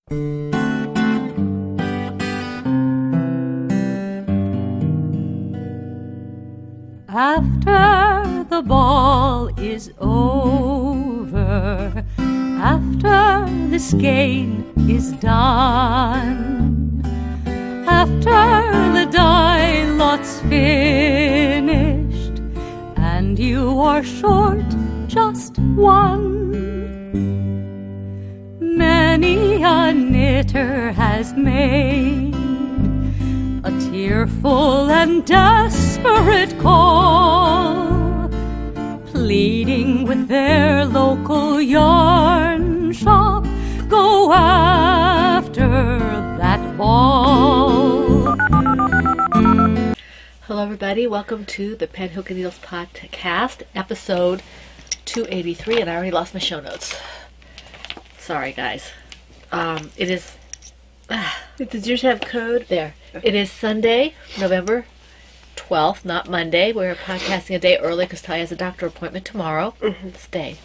After the ball is over, after this game is done, after the die lot's finished, and you are short just one, many a knitter has made a tearful and desperate call, pleading with their local yarn shop, go after that ball. Hello everybody, welcome to the Pen Hook and Needles podcast, episode 283, and I already lost my show notes. Sorry guys. It is... Does yours have code? There. It is Sunday, November 12th, not Monday. We're podcasting a day early because Ty has a doctor appointment tomorrow. Stay.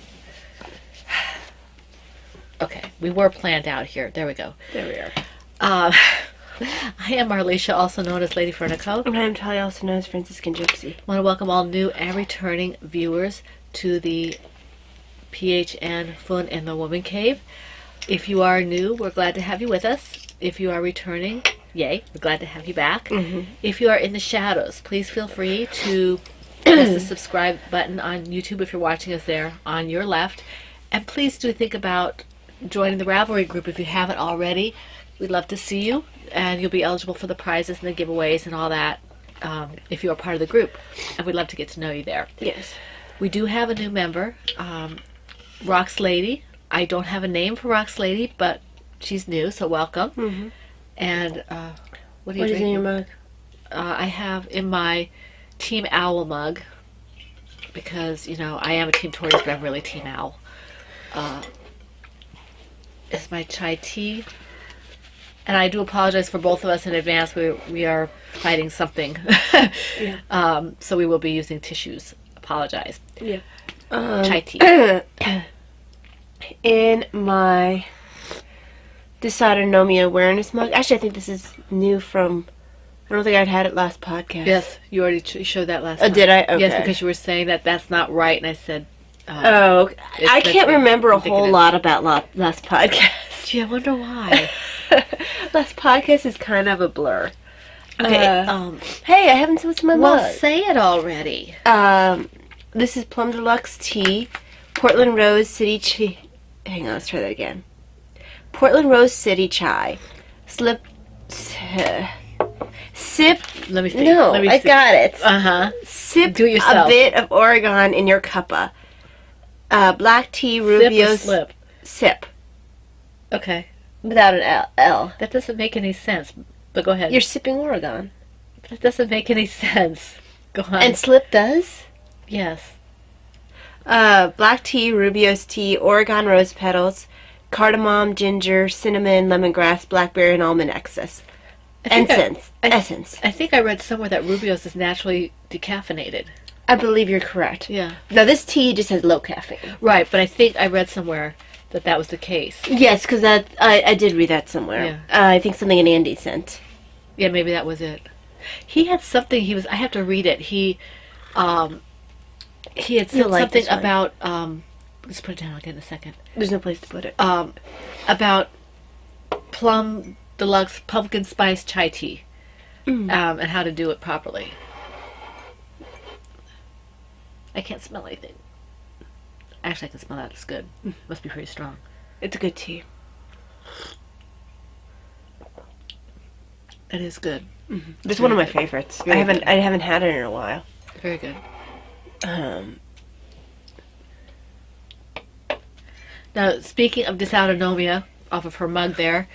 Okay, we were planned out here. There we go. There we are. I am Marlisha, also known as Lady Fernico. And I'm Talia, also known as Franciscan Gypsy. I want to welcome all new and returning viewers to the PHN Fun and the Woman Cave. If you are new, we're glad to have you with us. If you are returning, yay, we're glad to have you back. If you are in the shadows, please feel free to press the subscribe button on YouTube if you're watching us there on your left. And please do think about joining the Ravelry group if you haven't already. We'd love to see you, and you'll be eligible for the prizes and the giveaways and all that if you are part of the group. And we'd love to get to know you there. Yes. We do have a new member, Rox Lady. I don't have a name for Rox Lady, but she's new, so welcome. And what are you drinking? What is in your mug? I have in my Team Owl mug, because, you know, I am a Team Tortoise, but I'm really Team Owl. It's my chai tea. And I do apologize for both of us in advance. We are fighting something. Yeah. So we will be using tissues. Apologize. Yeah. Chai tea. In my dysautonomia awareness mug. Actually, I think this is new from... I don't think I'd had it last podcast. Yes, you already showed that last Oh, time. did I? Okay. Yes, because you were saying that that's not right, and I said... Oh, I can't remember a indicative. whole lot about last podcast. Gee, I wonder why. Last podcast is kind of a blur. Okay, Hey, I haven't said what's in my well, mug. say it already. This is Plum Deluxe tea, Portland Rose City Chai. Hang on, let's try that again. Portland Rose City Chai. Sip. Let me see. No, Let me I see. got it. Uh-huh. Sip Do it yourself. a bit of Oregon in your cuppa. Black tea, Sip or Rubio's. slip? Sip. Okay. Without an L. That doesn't make any sense, but go ahead. You're sipping Oregon. That doesn't make any sense. Go on. And slip does? Yes. Black tea, Rubio's tea, Oregon rose petals, cardamom, ginger, cinnamon, lemongrass, blackberry, and almond essence. Essence. I think I read somewhere that Rubio's is naturally decaffeinated. I believe you're correct. Yeah. Now, this tea just has low caffeine. Right, but I think I read somewhere that that was the case. Yes, because I did read that somewhere. Yeah. I think something in Andy sent. Yeah, maybe that was it. He had something, I have to read it. He had said You'll like something this one. about, let's put it down, I'll get it in a second. There's no place to put it. About Plum Deluxe pumpkin spice chai tea, and how to do it properly. I can't smell anything. Actually, I can smell that. It's good. Must be pretty strong. It's a good tea. It is good. It's one of my favorites. Very I good. haven't had it in a while. Very good. Now, speaking of dysautonomia, off of her mug there,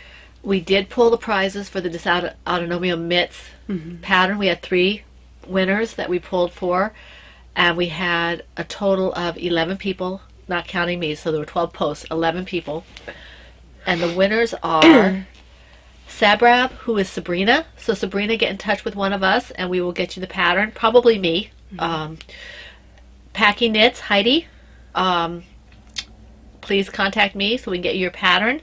we did pull the prizes for the dysautonomia mitts pattern. We had 3 winners that we pulled for, and we had a total of 11 people, not counting me, so there were 12 posts, 11 people. And the winners are Sabrab, who is Sabrina. So Sabrina, get in touch with one of us, and we will get you the pattern, probably me. Packy Knits, Heidi. Please contact me so we can get you your pattern.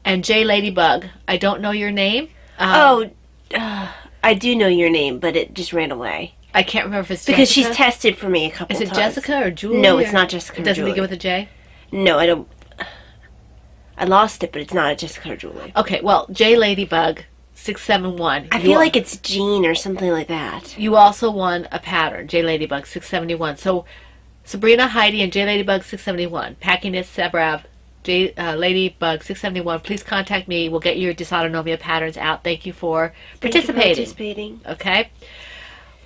And J Ladybug, I don't know your name. I do know your name, but it just ran away. I can't remember if it's Because Jessica. she's tested for me a couple Is times. it Jessica or Julie? No, it's or- not Jessica It or doesn't Julie. begin with a J? No, I don't. I lost it, but it's not a Jessica or Julie. Okay, well, J Ladybug 671. I feel like it's Jean or something like that. You also won a pattern, J Ladybug 671. So Sabrina, Heidi, and J Ladybug 671. Packing Knits Sebrav, J Ladybug 671. Please contact me. We'll get your dysautonomia patterns out. Thank you for participating. Okay.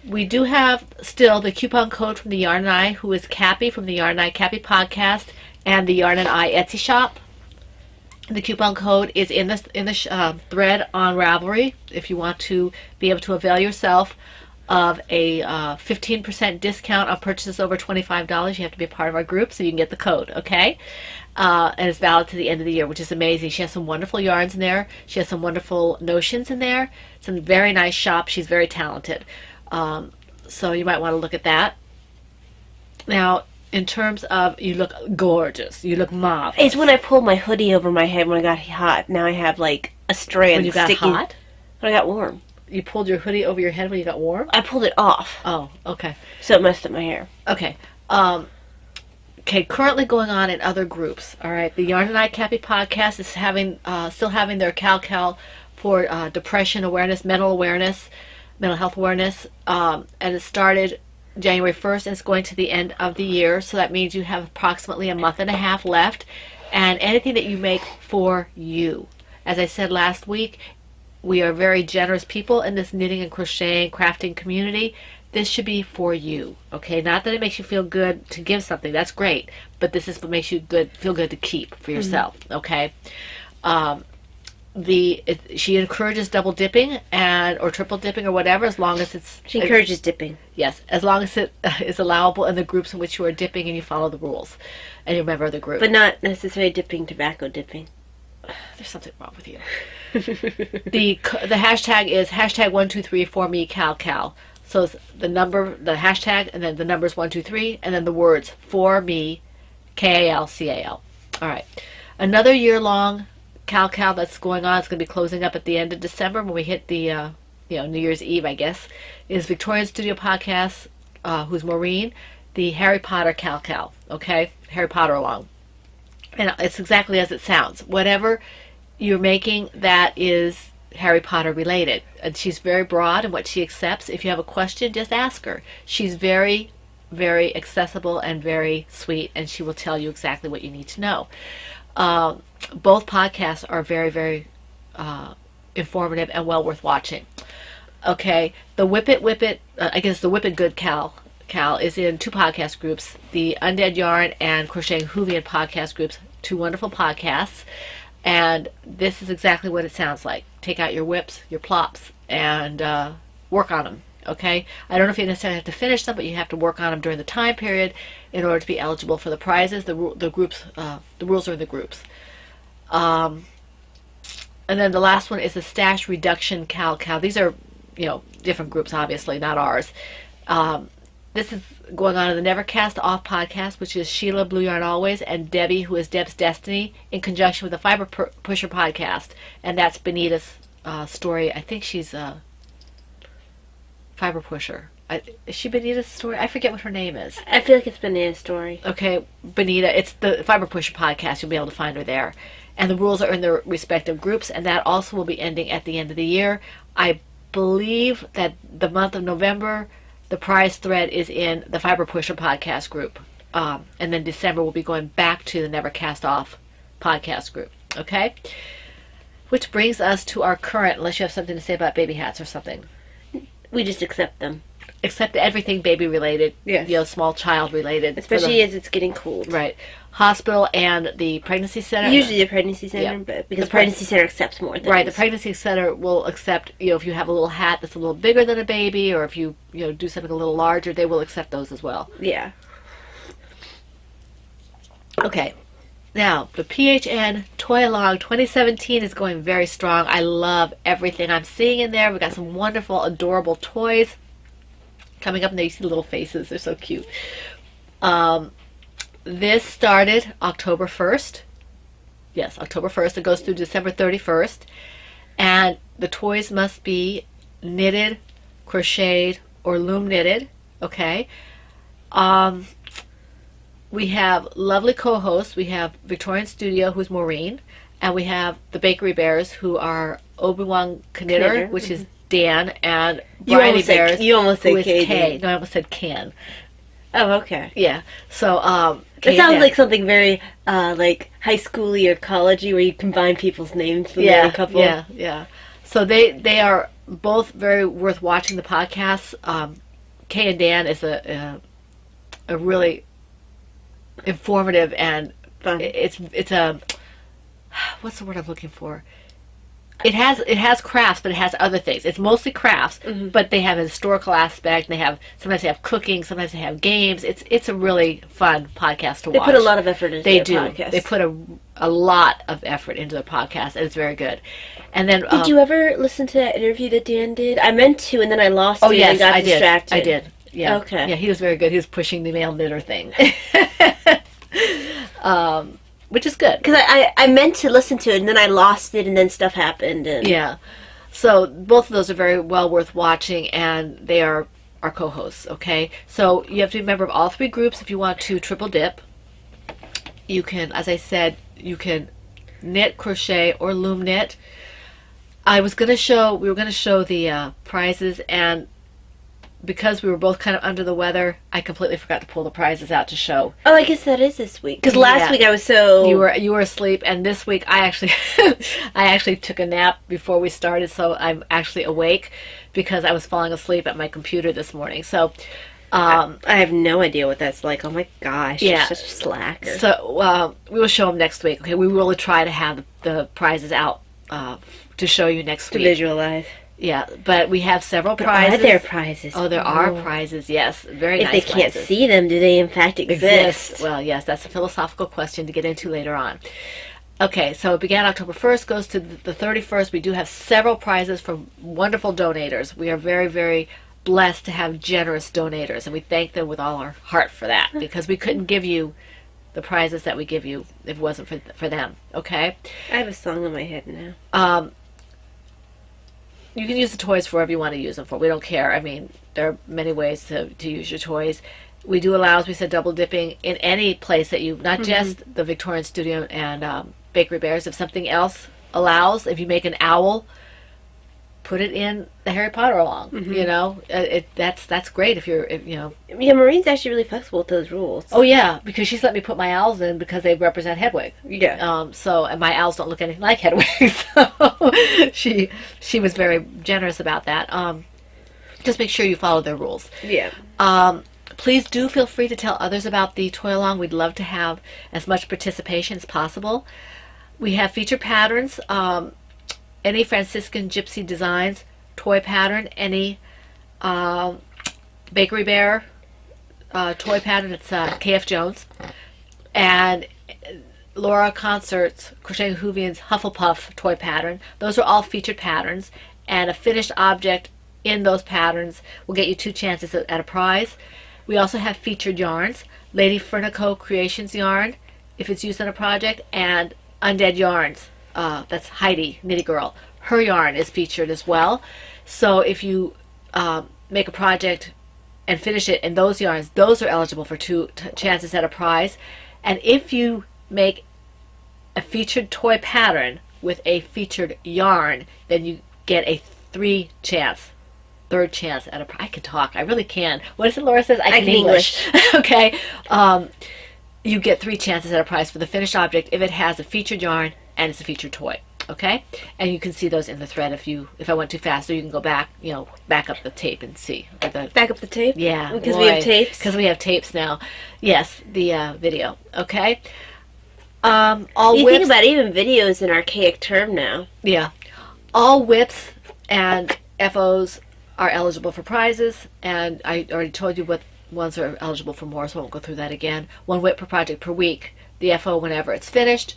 We do have still the coupon code from the Yarn and I, who is Cappy from the Yarn and I Cappy podcast and the Yarn and I Etsy shop. The coupon code is in the thread on Ravelry if you want to be able to avail yourself of a 15% discount on purchases over $25. You have to be a part of our group so you can get the code, okay? And it's valid to the end of the year, which is amazing. She has some wonderful yarns in there. She has some wonderful notions in there. Some very nice shops. She's very talented. So you might want to look at that. Now, in terms of, you look gorgeous. You look marvelous. It's when I pulled my hoodie over my head when I got hot. Now I have like a strand When you got sticking. hot? When I got warm. You pulled your hoodie over your head when you got warm? I pulled it off, Oh, okay. so it messed up my hair. Okay. Okay, currently going on in other groups. All right. The Yarn and I Cappy podcast is still having their Cal for depression awareness, mental health awareness. And it started January 1st and it's going to the end of the year. So that means you have approximately a month and a half left. And anything that you make for you. As I said last week, we are very generous people in this knitting and crocheting, crafting community. This should be for you, okay? Not that it makes you feel good to give something. That's great. But this is what makes you feel good to keep for yourself, okay? She encourages double dipping or triple dipping or whatever, as long as it's... She encourages dipping. Yes, as long as it is allowable in the groups in which you are dipping and you follow the rules. And you're a member of the group. But not necessarily dipping, tobacco dipping. There's something wrong with you. The hashtag is #123formeCalCal. So it's the hashtag, and then the numbers 123, and then the words for me, KALCAL. All right. Another year-long Cal that's going on. It's going to be closing up at the end of December when we hit the New Year's Eve, I guess. Is Victorian Studio Podcast, who's Maureen, the Harry Potter Cal. Okay, Harry Potter along, and it's exactly as it sounds. Whatever you're making that is Harry Potter related. And she's very broad in what she accepts. If you have a question, just ask her. She's very, very accessible and very sweet, and she will tell you exactly what you need to know. Both podcasts are very, very informative and well worth watching. Okay, the Whip It, I guess the Whip It Good Cal is in two podcast groups, the Undead Yarn and Crocheting Whovian podcast groups, two wonderful podcasts. And this is exactly what it sounds like. Take out your whips, your plops, and work on them, okay? I don't know if you necessarily have to finish them, but you have to work on them during the time period in order to be eligible for the prizes. The rules are in the groups. And then the last one is the Stash Reduction Cal. These are, different groups, obviously, not ours. This is going on in the Nevercast Off podcast, which is Sheila, Blue Yarn Always, and Debbie, who is Deb's Destiny, in conjunction with the Fiber Pusher podcast. And that's Benita's story. I think she's a Fiber Pusher. Is she Benita's story? I forget what her name is. I feel like it's Benita's story. Okay, Benita. It's the Fiber Pusher podcast. You'll be able to find her there. And the rules are in their respective groups, and that also will be ending at the end of the year. I believe that the month of November, the prize thread is in the Fiber Pusher podcast group. And then December we'll be going back to the Never Cast Off podcast group. Okay? Which brings us to our current, unless you have something to say about baby hats or something. We just accept them. Except everything baby related. Yes. Small child related. Especially as it's getting cold. Right. Hospital and the pregnancy center. Usually the pregnancy center, but because the pregnancy center accepts more things. Right, the pregnancy center will accept, if you have a little hat that's a little bigger than a baby, or if you, do something a little larger, they will accept those as well. Yeah. Okay. Now, the PHN Toy Along 2017 is going very strong. I love everything I'm seeing in there. We've got some wonderful, adorable toys coming up, and there you see the little faces. They're so cute. This started October 1st. Yes, October 1st. It goes through December 31st. And the toys must be knitted, crocheted, or loom knitted. Okay. We have lovely co-hosts. We have Victorian Studio, who's Maureen, and we have the Bakery Bears, who are Obi-Wan Knitter, which is Dan, and Bridey Bears, you almost said who is Kay. Kay. No, I almost said Ken. Oh, okay. Yeah. So, It sounds like something very like high schooly or collegey, where you combine people's names from a couple. Yeah. So they are both very worth watching the podcasts. Kay and Dan is a really informative, and Fun. It's a, what's the word I'm looking for? It has crafts, but it has other things. It's mostly crafts, but they have a historical aspect. And sometimes they have cooking, sometimes they have games. It's a really fun podcast to watch. They put a lot of effort into their podcast. They put a lot of effort into their podcast, and it's very good. And then did you ever listen to that interview that Dan did? I meant to, and then I lost it and got distracted. I did. Yeah. Okay. Yeah, he was very good. He was pushing the male knitter thing. Which is good. Because I meant to listen to it, and then I lost it, and then stuff happened. And Yeah. So both of those are very well worth watching, and they are our co-hosts, okay? So you have to be a member of all three groups if you want to triple dip. You can, as I said, you can knit, crochet, or loom knit. We were going to show the prizes, and because we were both kind of under the weather, I completely forgot to pull the prizes out to show. Oh, I guess that is this week. Because last week I was so... You were asleep, and this week I actually took a nap before we started, so I'm actually awake because I was falling asleep at my computer this morning. So I have no idea what that's like. Oh my gosh, yeah. You're such a slacker. So we will show them next week. Okay, we will try to have the prizes out to show you next week. To visualize. Yeah, but we have several prizes. Are there prizes? Oh, there are prizes, yes. Very nice If they can't prizes. see them, do they in fact exist? Well, yes, that's a philosophical question to get into later on. Okay, so it began October 1st, goes to the 31st. We do have several prizes from wonderful donators. We are very, very blessed to have generous donators, and we thank them with all our heart for that, because we couldn't give you the prizes that we give you if it wasn't for them, okay? I have a song in my head now. You can use the toys for whatever you want to use them for. We don't care. I mean, there are many ways to use your toys. We do allow, as we said, double dipping in any place that you, not just the Victorian Studio and Bakery Bears. If something else allows, if you make an owl, put it in the Harry Potter along. You know, that's great if you know. Yeah, Maureen's actually really flexible with those rules. Oh yeah, because she's let me put my owls in because they represent Hedwig. Yeah. And my owls don't look anything like Hedwig, so she was very generous about that. Just make sure you follow their rules. Yeah. Please do feel free to tell others about the toy along. We'd love to have as much participation as possible. We have featured patterns. Any Franciscan Gypsy Designs toy pattern, any Bakery Bear toy pattern, it's KF Jones, and Laura Concert's Crochet Whovian's Hufflepuff toy pattern. Those are all featured patterns, and a finished object in those patterns will get you 2 chances at a prize. We also have featured yarns, Lady Fernico Creations yarn, if it's used on a project, and Undead Yarns. That's Heidi, Knitty Girl. Her yarn is featured as well. So if you make a project and finish it in those yarns, those are eligible for 2 chances at a prize. And if you make a featured toy pattern with a featured yarn, then you get a 3rd chance at a prize. I can talk. I really can. What is it Laura says? I can English. Okay. You get 3 chances at a prize for the finished object if it has a featured yarn and it's a featured toy, okay? And you can see those in the thread if I went too fast, or you can go back, back up the tape and see. Back up the tape? Yeah. Because we have tapes? Because we have tapes now. Yes, the video, okay? You think about even videos an archaic term now. Yeah. All whips and FOs are eligible for prizes, and I already told you what ones are eligible for more, so I won't go through that again. 1 whip per project per week. The FO whenever it's finished.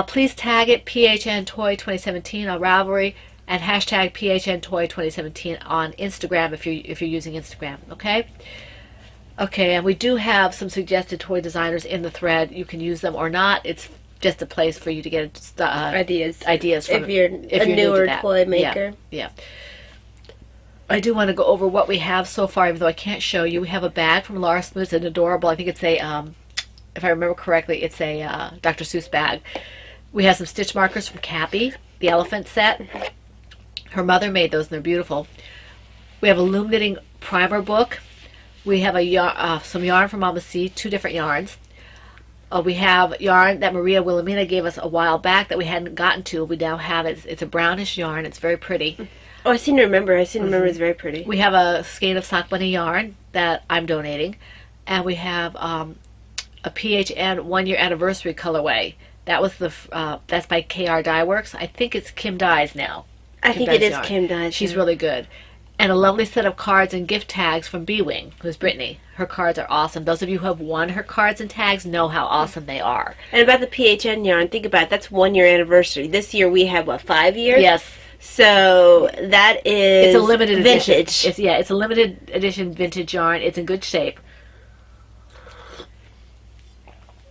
Please tag it PHN Toy 2017 on Ravelry, and hashtag PHN Toy 2017 on Instagram if you're using Instagram. Okay. Okay, and we do have some suggested toy designers in the thread. You can use them or not. It's just a place for you to get Ideas from if you're new a to newer that. toy maker. Yeah. I do want to go over what we have so far, even though I can't show you. We have a bag from Laura Smoot. It's an adorable. I think it's a, if I remember correctly, it's a Dr. Seuss bag. We have some stitch markers from Cappy, the elephant set. Her mother made those, and they're beautiful. We have a loom knitting primer book. We have some yarn from Mama C, 2 different yarns. We have yarn that Maria Wilhelmina gave us a while back that we hadn't gotten to. We now have it. It's a brownish yarn. It's very pretty. Oh, I seem to remember. It's very pretty. We have a skein of Sock Bunny yarn that I'm donating. And we have a PHN 1-year anniversary colorway. That was that's by KR Dye Works. I think it's Kim Dyes now. I think it is Kim Dyes. She's really good. And a lovely set of cards and gift tags from B-Wing, who's Brittany. Her cards are awesome. Those of you who have won her cards and tags know how awesome they are. And about the PHN yarn, think about it. That's 1-year anniversary. This year we have, 5 years? Yes. So that is It's a limited vintage. edition. It's a limited edition vintage yarn. It's in good shape.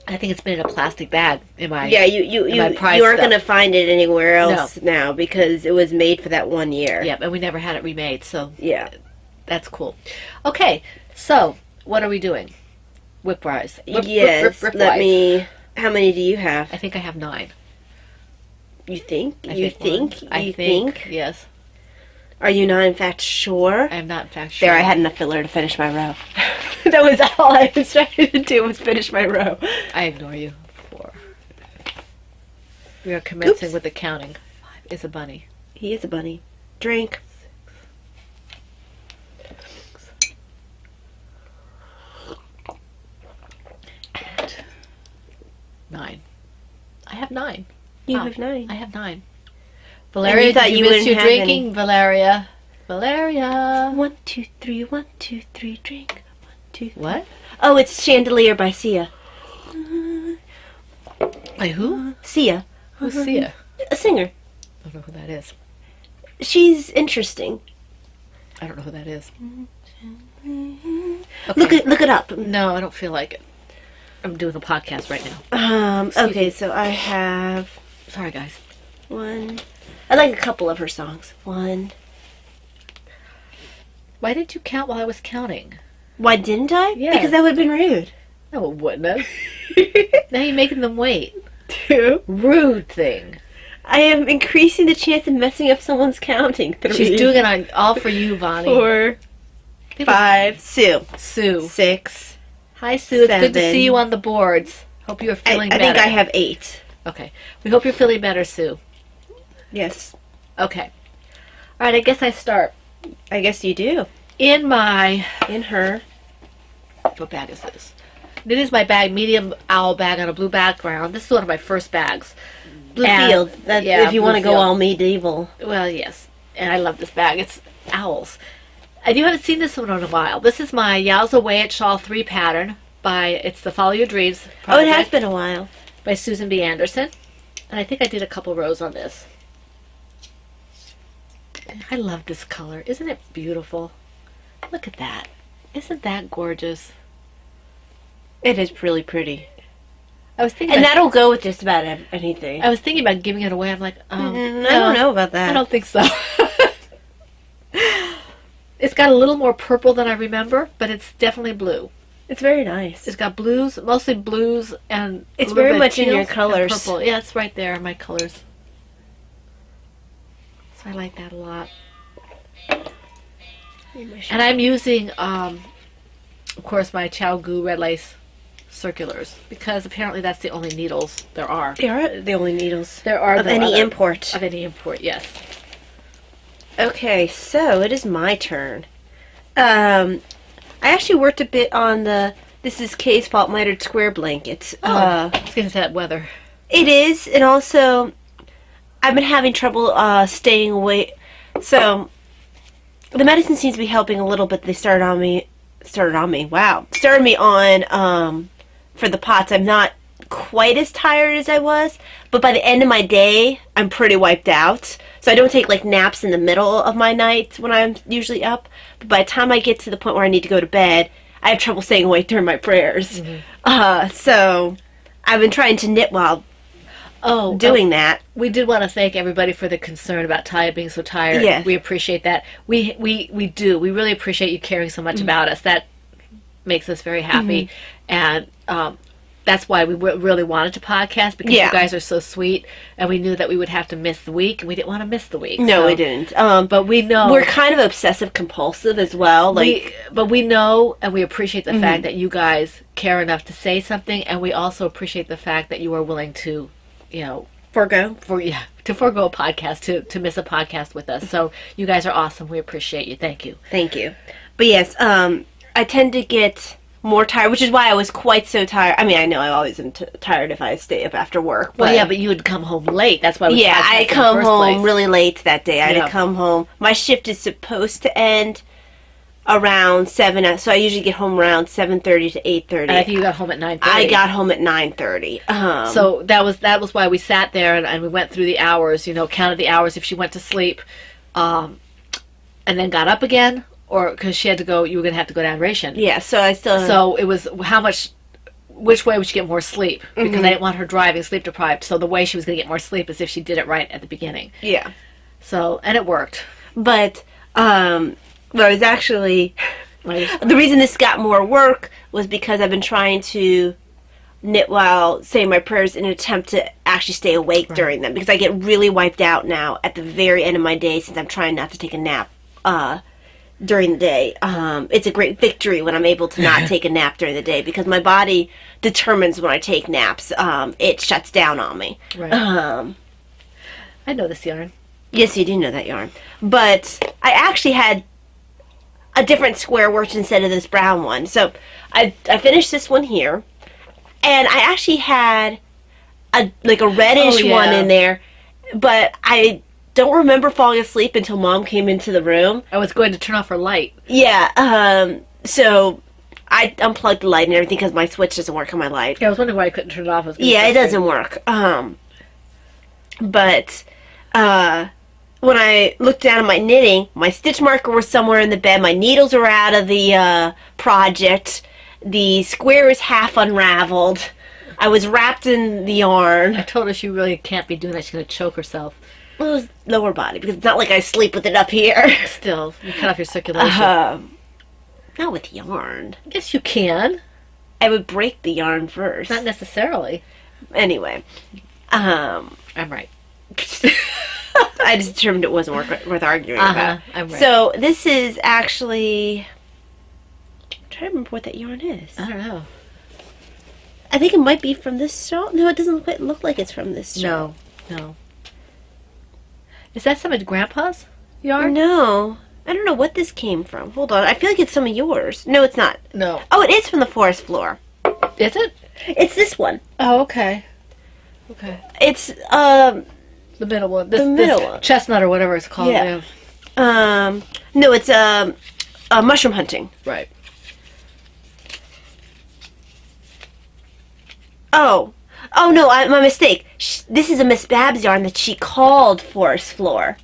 I think it's been in a plastic bag in my you aren't going to find it anywhere else now because it was made for that 1 year. Yep, and we never had it remade, so yeah, that's cool. Okay, so what are we doing? Whip-wise. Yes, let me. How many do you have? I think I have 9. You think? I think? Yes. Are you not in fact sure? I'm not in fact sure. There, I had enough filler to finish my row. That was all I was trying to do was finish my row. I ignore you. 4. We are commencing with the counting. 5 is a bunny. He is a bunny. Drink. 8. 9. I have 9. You have 9. I have 9. Valeria, did you miss your drinking? Valeria. 1, 2, 3. 1, 2, 3. Drink. 1, 2, 3. What? Oh, it's Chandelier by Sia. By who? Sia. Who's Sia? A singer. I don't know who that is. She's interesting. I don't know who that is. Okay. Look it up. No, I don't feel like it. I'm doing a podcast right now. Okay, so I have Sorry, guys. 1. I like a couple of her songs. 1. Why didn't you count while I was counting? Why didn't I? Yes. Because that would have been rude. No, it wouldn't have. Now you're making them wait. 2. Rude thing. I am increasing the chance of messing up someone's counting. 3. She's doing it all for you, Vonnie. 4. 5. Sue. 6. Hi, Sue. It's good to 7. see you on the boards. Hope you're feeling I better. think I have 8. Okay. We hope you're feeling better, Sue. Yes. Okay. All right, I guess I start. I guess you do. In her. What bag is this? It is my bag, medium owl bag on a blue background. This is one of my first bags. Blue And- Field. If you want to go Field. all medieval. Well, yes. And I love this bag. It's owls. And you haven't seen this one in a while. This is my Yowza Away at Shawl 3 pattern it's the Follow Your Dreams project. Oh, it has been a while. By Susan B. Anderson. And I think I did a couple rows on this. I love this color. Isn't it beautiful? Look at that. Isn't that gorgeous? It is really pretty. I was thinking And about, that'll go with just about anything. I was thinking about giving it away. I'm like, I don't know about that. I don't think so. It's got a little more purple than I remember, but it's definitely blue. It's very nice. It's got blues, mostly blues, and It's a little very bit of much in your teals and colors. Purple. Yeah, it's right there, my colors. So I like that a lot. And I'm using, of course, my ChiaoGoo red lace circulars because apparently that's the only needles there are. They are the only needles. There are of no any other- import. Of any import, yes. Okay, so it is my turn. I actually worked a bit on this is Kay's Fault Mitered Square Blankets. I was going to say that weather. It is, and also I've been having trouble staying awake. So the medicine seems to be helping a little bit. They started me on for the POTS. I'm not quite as tired as I was, but by the end of my day, I'm pretty wiped out. So I don't take like naps in the middle of my night when I'm usually up. But by the time I get to the point where I need to go to bed, I have trouble staying awake during my prayers. So I've been trying to knit while doing that. We did want to thank everybody for the concern about Taya being so tired. Yes. We appreciate that. We do. We really appreciate you caring so much about us. That makes us very happy. And that's why we really wanted to podcast, because you guys are so sweet, and we knew that we would have to miss the week, and we didn't want to miss the week. No, we didn't. But we know we're kind of obsessive compulsive as well. But we know, and we appreciate the fact that you guys care enough to say something, and we also appreciate the fact that you are willing to, forgo forgo a podcast to miss a podcast with us. So you guys are awesome. We appreciate you. Thank you. Thank you. But yes, I tend to get more tired, which is why I was quite so tired. I mean, I know I always am tired if I stay up after work. Well, yeah, but you would come home late. That's why. I come home really late that day. I had to come home. My shift is supposed to end around 7, so I usually get home around 7:30 to 8:30. And I think you got home at 9:30. I got home at 9:30. So that was why we sat there and we went through the hours. Counted the hours if she went to sleep, and then got up again. Or because she had to go, you were going to have to go down ration. Yeah, so I still... So it was which way would she get more sleep? Because I didn't want her driving sleep deprived. So the way she was going to get more sleep is if she did it right at the beginning. Yeah. So, and it worked. But, well, it was actually... The reason this got more work was because I've been trying to knit while saying my prayers in an attempt to actually stay awake during them. Because I get really wiped out now at the very end of my day since I'm trying not to take a nap. During the day. It's a great victory when I'm able to not take a nap during the day, because my body determines when I take naps. It shuts down on me. Right. I know this yarn. Yes, you do know that yarn. But I actually had a different square worked instead of this brown one. So I finished this one here, and I actually had a reddish one in there, but I don't remember falling asleep until Mom came into the room. I was going to turn off her light. Yeah, so I unplugged the light and everything because my switch doesn't work on my light. Yeah, I was wondering why I couldn't turn it off. Yeah, it doesn't work. But when I looked down at my knitting, my stitch marker was somewhere in the bed. My needles were out of the project. The square is half unraveled. I was wrapped in the yarn. I told her she really can't be doing that. She's going to choke herself. Well, it was lower body, because it's not like I sleep with it up here. Still, you cut off your circulation. Not with yarn. Yes, you can. I would break the yarn first. Not necessarily. Anyway. I'm right. I just determined it wasn't worth arguing about. I'm right. So, this is actually... I'm trying to remember what that yarn is. I don't know. I think it might be from this shawl. No, it doesn't quite look like it's from this shawl. No. Is that some of Grandpa's yarn? No. I don't know what this came from. Hold on. I feel like it's some of yours. No, it's not. No. Oh, it is from the forest floor. Is it? It's this one. Oh, okay. Okay. It's, the middle one. The middle one. Chestnut or whatever it's called. Yeah. No, it's, mushroom hunting. Right. Oh, no, my mistake. This is a Miss Babs yarn that she called Forest Floor.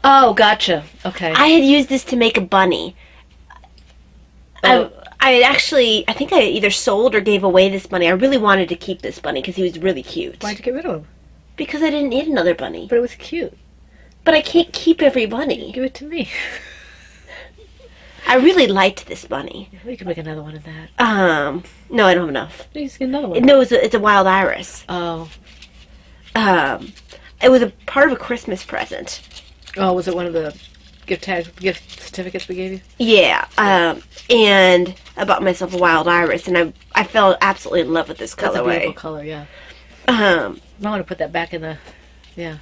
Oh, gotcha. Okay. I had used this to make a bunny. Oh. I think I either sold or gave away this bunny. I really wanted to keep this bunny because he was really cute. Why'd you get rid of him? Because I didn't need another bunny. But it was cute. But I can't keep every bunny. Give it to me. I really liked this bunny. We could make another one of that. No, I don't have enough. You just get another one. No, it's a wild iris. Oh. It was a part of a Christmas present. Oh, was it one of the gift certificates we gave you? Yeah, and I bought myself a wild iris, and I fell absolutely in love with this colorway. That's a beautiful color, yeah. I want to put that back in the, yeah.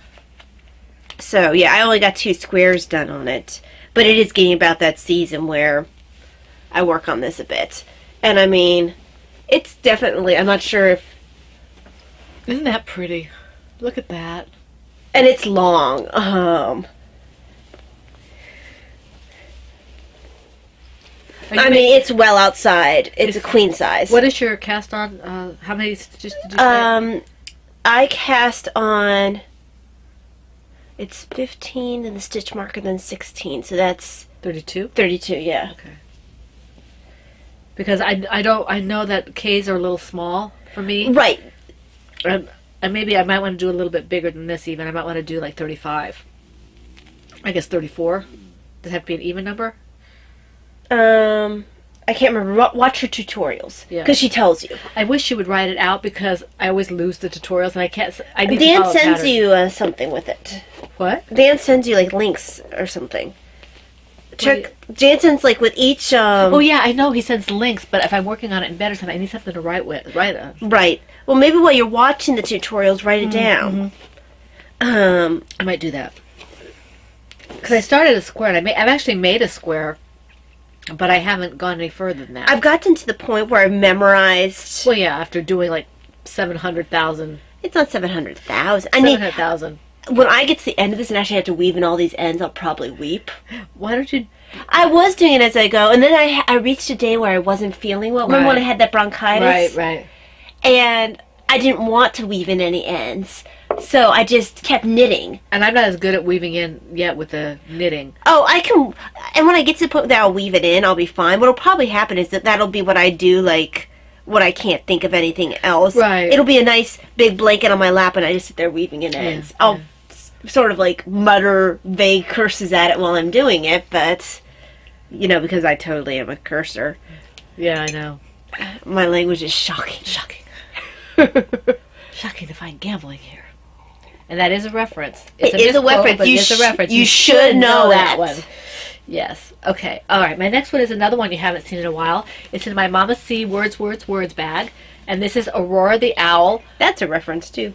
So, yeah, I only got 2 squares done on it, but it is getting about that season where I work on this a bit. And, I mean, it's definitely, I'm not sure if... Isn't that pretty? Look at that. And it's long. I mean, it's well outside. It's a queen size. What is your cast on? How many stitches did you say? I cast on... It's 15 and the stitch marker, then 16. So that's... 32? 32, yeah. Okay. Because I know that K's are a little small for me. Right. And maybe I might want to do a little bit bigger than this even. I might want to do like 35. I guess 34. Does it have to be an even number? I can't remember. Watch her tutorials. Yeah. Because she tells you. I wish you would write it out because I always lose the tutorials and I can't. I need to Dan follow a sends pattern. you something with it. What? Dan sends you like links or something. Check. Dan sends like with each. Oh yeah, I know he sends links, but if I'm working on it in bed or something, I need something to write with. Right. Well, maybe while you're watching the tutorials, write it down. I might do that because I started a square. And I've actually made a square, but I haven't gone any further than that. I've gotten to the point where I've memorized. Well, yeah, after doing like 700,000. It's not 700,000. I mean, 700,000. when I get to the end of this and actually have to weave in all these ends, I'll probably weep. Why don't you? I was doing it as I go, and then I reached a day where I wasn't feeling well. Remember when I had that bronchitis? Right. And I didn't want to weave in any ends, so I just kept knitting. And I'm not as good at weaving in yet with the knitting. Oh, I can, and when I get to the point that I'll weave it in, I'll be fine. What'll probably happen is that'll be what I do, like, when I can't think of anything else. Right. It'll be a nice big blanket on my lap, and I just sit there weaving in ends. I'll sort of, like, mutter vague curses at it while I'm doing it, but, you know, because I totally am a cursor. Yeah, I know. My language is shocking. Shocking. Shocking to find gambling here. And that is a reference. It's It is a misquote, reference. but You it's a reference. you should know that. one. Yes. Okay. All right. My next one is another one you haven't seen in a while. It's in my Mama C Words bag. And this is Aurora the Owl. That's a reference, too.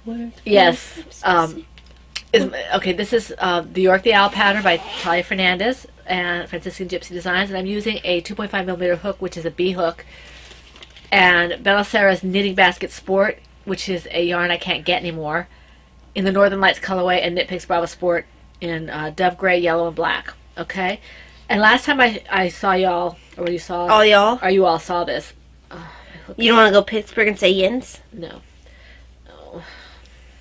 Words. Yes. Okay, this is the York the Owl pattern by Talia Fernandez and Franciscan Gypsy Designs. And I'm using a 2.5 millimeter hook, which is a B hook. And Bella Sarah's Knitting Basket Sport, which is a yarn I can't get anymore, in the Northern Lights colorway, and Knit Picks Brava Sport in Dove Gray, Yellow, and Black. Okay? And last time I saw y'all, or you saw... All y'all? Or you all saw this. You don't want to go Pittsburgh and say yins? No. No.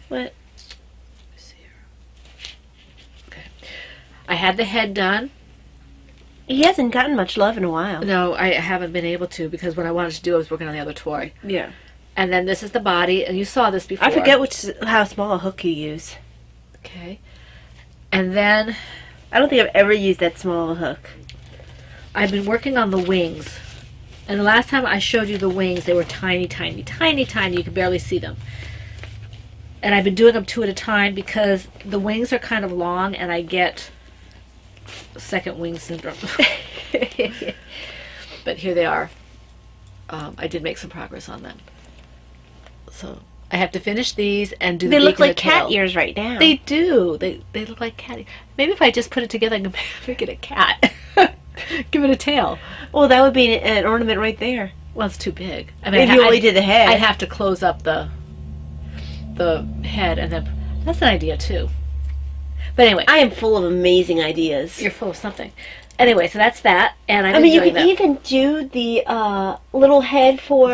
What? See here. Okay. I had the head done. He hasn't gotten much love in a while. No, I haven't been able to because what I wanted to do, I was working on the other toy. Yeah. And then this is the body, and you saw this before. I forget how small a hook you use. Okay. And then I don't think I've ever used that small of a hook. I've been working on the wings. And the last time I showed you the wings, they were tiny, tiny, tiny, tiny. You could barely see them. And I've been doing them 2 at a time because the wings are kind of long, and I get second wing syndrome. But here they are. I did make some progress on them. So I have to finish these and do the They look beak and like the cat tail. ears right now. They do. They look like cat ears. Maybe if I just put it together, I can make it a cat. Give it a tail. Well, that would be an ornament right there. Well, it's too big. I mean, If you only did the head. I'd have to close up the head, and then that's an idea too. But anyway, I am full of amazing ideas. you're full of something. Anyway, so that's that, and I'm I mean, you enjoying can that. even do the little head for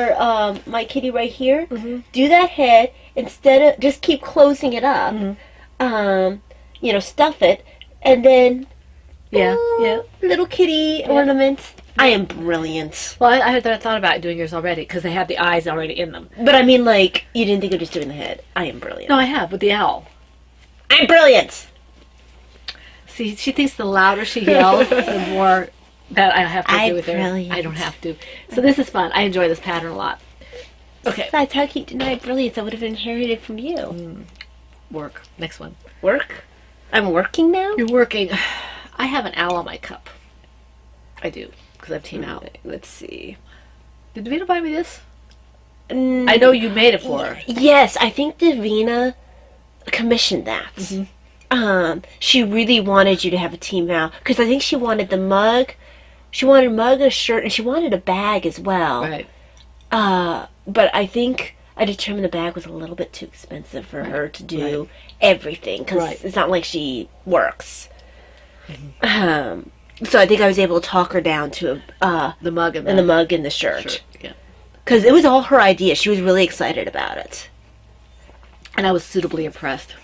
my kitty right here. Mm-hmm. Do that head instead of just keep closing it up. You know, stuff it, and then Yeah. little kitty ornaments. I am brilliant. Well, I thought about doing yours already because they have the eyes already in them. But I mean, like, you didn't think of just doing the head. I am brilliant. No, I have with the owl. I'm brilliant. See, she thinks the louder she yells, the more that I have to I'm do with her. brilliant. I don't have to. So this is fun. I enjoy this pattern a lot. Okay. Besides, how can you deny brilliance? I would have inherited from you. Work. Next one. Work? I'm working now? You're working. I have an owl on my cup. I do. Because I have Team Owl. Let's see. Did Davina buy me this? Mm, I know you made it for her. Yes, I think Davina commissioned that. She really wanted you to have a team now because I think she wanted the mug. She wanted a mug, a shirt, and she wanted a bag as well. Right. But I think I determined the bag was a little bit too expensive for her to do everything because it's not like she works. So I think I was able to talk her down to The mug and the mug and the shirt. shirt. Yeah. Because it was all her idea. She was really excited about it. And I was suitably impressed.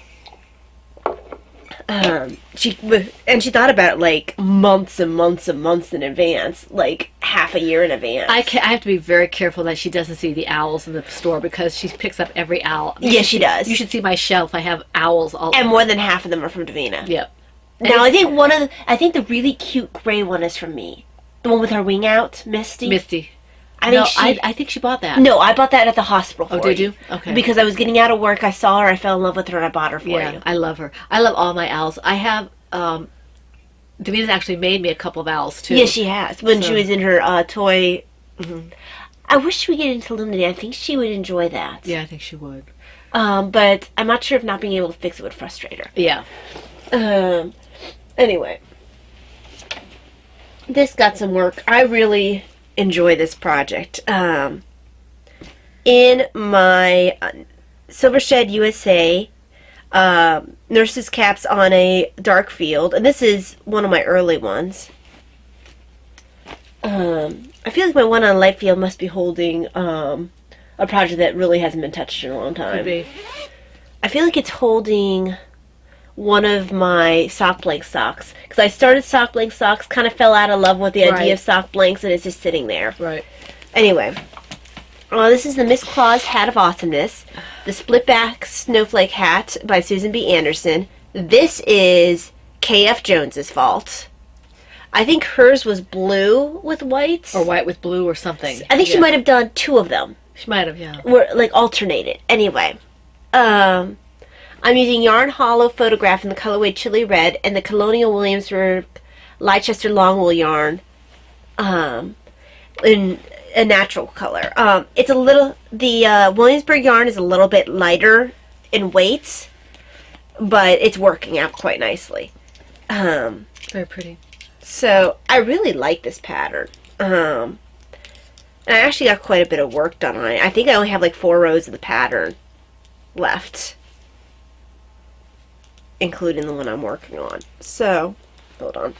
She thought about it like months and months and months in advance, like half a year in advance. I have to be very careful that she doesn't see the owls in the store because she picks up every owl. Yes, she does. You should see my shelf. I have owls all And more than half of them are from Davina. Yep. Now, I think the really cute gray one is from me. The one with her wing out, Misty. Misty. I think she bought that. No, I bought that at the hospital for Oh, did you? Okay. Because I was getting out of work, I saw her, I fell in love with her, and I bought her for Yeah, you. I love her. I love all my owls. I have, Davina's actually made me a couple of owls, too. Yes, she has. When she So- was in her toy... I wish we get into Lumini. I think she would enjoy that. Yeah, I think she would. But I'm not sure if not being able to fix it would frustrate her. Yeah. Anyway. This got some work. I really enjoy this project. In my Silver Shed USA nurse's caps on a dark field, and this is one of my early ones. I feel like my one on light field must be holding a project that really hasn't been touched in a long time. Could be. I feel like it's holding one of my sock blank socks. Because I started sock blank socks, kind of fell out of love with the idea Right. of sock blanks, and it's just sitting there. Right. Anyway, this is the Miss Claus Hat of Awesomeness, the split back snowflake hat by Susan B. Anderson. This is K.F. Jones's fault. I think hers was blue with white. Or white with blue or something. I think she Yeah. might have done two of them. She might have, yeah. Were like alternated. Anyway, I'm using Yarn Hollow Photograph in the colorway Chili Red and the Colonial Williamsburg Leicester Longwool yarn in a natural color. It's a little, the Williamsburg yarn is a little bit lighter in weight, but it's working out quite nicely. Very pretty. So I really like this pattern. And I actually got quite a bit of work done on it. I think I only have like 4 rows of the pattern left, including the one I'm working on. So, hold on.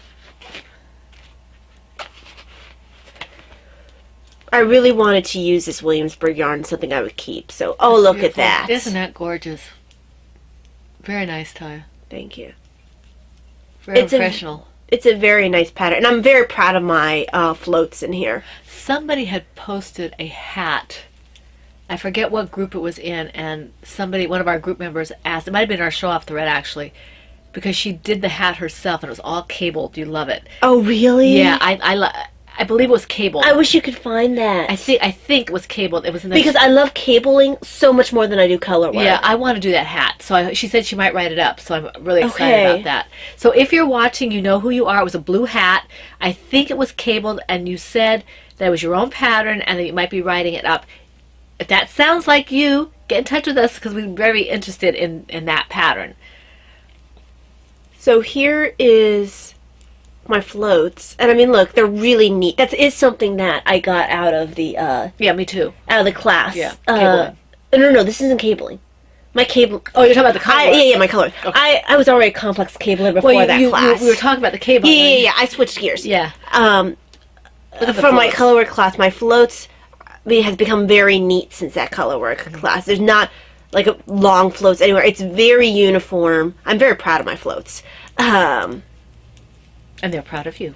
I really wanted to use this Williamsburg yarn, something I would keep. So, oh, look at Beautiful. that. Isn't that gorgeous? Very nice, Taya. Thank you. Very It's a- professional. It's a very nice pattern, and I'm very proud of my floats in here. Somebody had posted a hat. I forget what group it was in, and somebody, one of our group members asked, it might have been our show off thread actually, because she did the hat herself and it was all cabled. You love it. Oh, really? Yeah, I believe it was cabled. I wish you could find that. I think it was cabled. It was in the Because I love cabling so much more than I do color work. Yeah, I want to do that hat. So she said she might write it up. So I'm really excited Okay. about that. So if you're watching, you know who you are. It was a blue hat. I think it was cabled, and you said that it was your own pattern and that you might be writing it up. If that sounds like you, get in touch with us because we're very interested in that pattern. So here is my floats, and I mean, look, they're really neat. That is something that I got out of the Yeah, me too. class. Yeah, cabling. No, this isn't cabling. My cable. Oh, you're talking about the color. Yeah, my color. I was already a complex cabler before Well, that class. we were talking about the cable. Yeah. I switched gears. Yeah. Look at the From my floats. colorwork class, my floats has become very neat since that colorwork class. There's not like a long floats anywhere. It's very uniform. I'm very proud of my floats. And they're proud of you.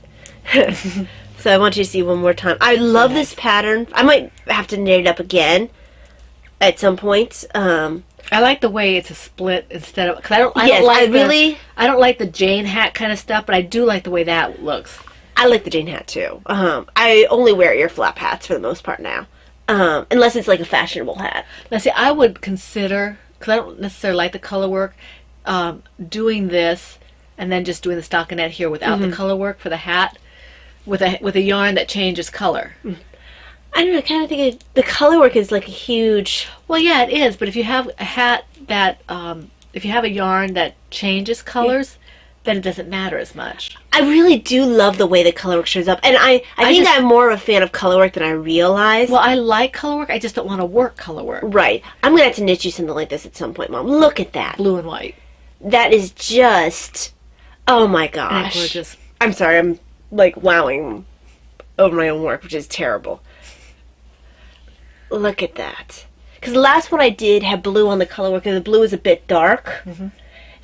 So I want you to see one more time. I love this pattern. I might have to knit it up again at some point. I like the way it's a split instead of, because I don't Yes, like I don't like the Jane hat kind of stuff, but I do like the way that looks. I like the Jane hat too. I only wear ear flap hats for the most part now. Unless it's like a fashionable hat. Now, see, I would consider, because I don't necessarily like the color work, doing this and then just doing the stockinette here without the color work for the hat, with a yarn that changes color. I don't know, I kind of think the color work is like a huge... Well, yeah, it is, but if you have a hat that, if you have a yarn that changes colors, then it doesn't matter as much. I really do love the way the color work shows up. And I think I'm more of a fan of color work than I realize. Well, I like color work, I just don't want to work color work. Right. I'm going to have to knit you something like this at some point, Mom. Look at that. Blue and white. That is just... Oh my Isn't that gosh. gorgeous? I'm sorry, I'm like wowing over my own work, which is terrible. Look at that. Because the last one I did had blue on the color work, and the blue is a bit dark.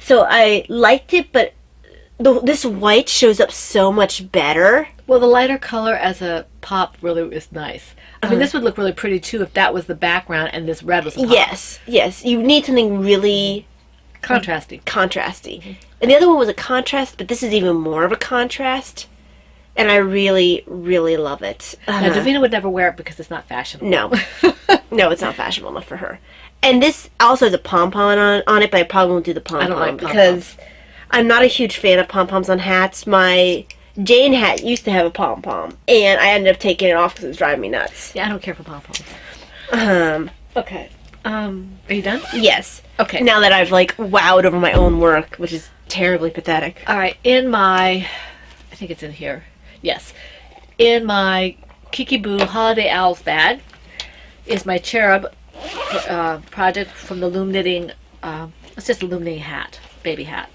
So I liked it, but this white shows up so much better. Well, the lighter color as a pop really is nice. I mean, this would look really pretty too if that was the background and this red was the pop. Yes. You need something really Contrasty. contrasty. And the other one was a contrast, but this is even more of a contrast. And I really, really love it. Now, Davina would never wear it because it's not fashionable. No. No, it's not fashionable enough for her. And this also has a pom-pom on it, but I probably won't do the pom-pom. I don't like because I'm not a huge fan of pom-poms on hats. My Jane hat used to have a pom-pom, and I ended up taking it off because it was driving me nuts. Yeah, I don't care for pom-poms. Okay. Are you done? Yes. Okay. Now that I've, like, wowed over my own work, which is terribly pathetic. All right. I think it's in here. Yes. In my Kiki Boo Holiday Owls bag is my cherub project from the Loom Knitting. It's just a Loom Knitting hat, baby hat.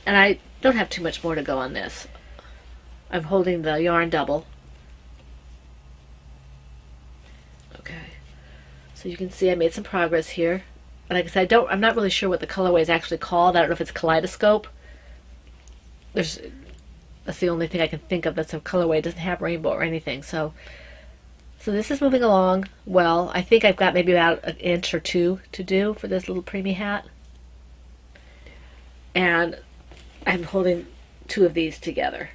And I don't have too much more to go on this. I'm holding the yarn double. Okay. So you can see I made some progress here. And like I said, I'm not really sure what the colorway is actually called. I don't know if it's Kaleidoscope. That's the only thing I can think of that's a colorway. It doesn't have rainbow or anything. So this is moving along well. I think I've got maybe about an inch or two to do for this little preemie hat. And I'm holding two of these together.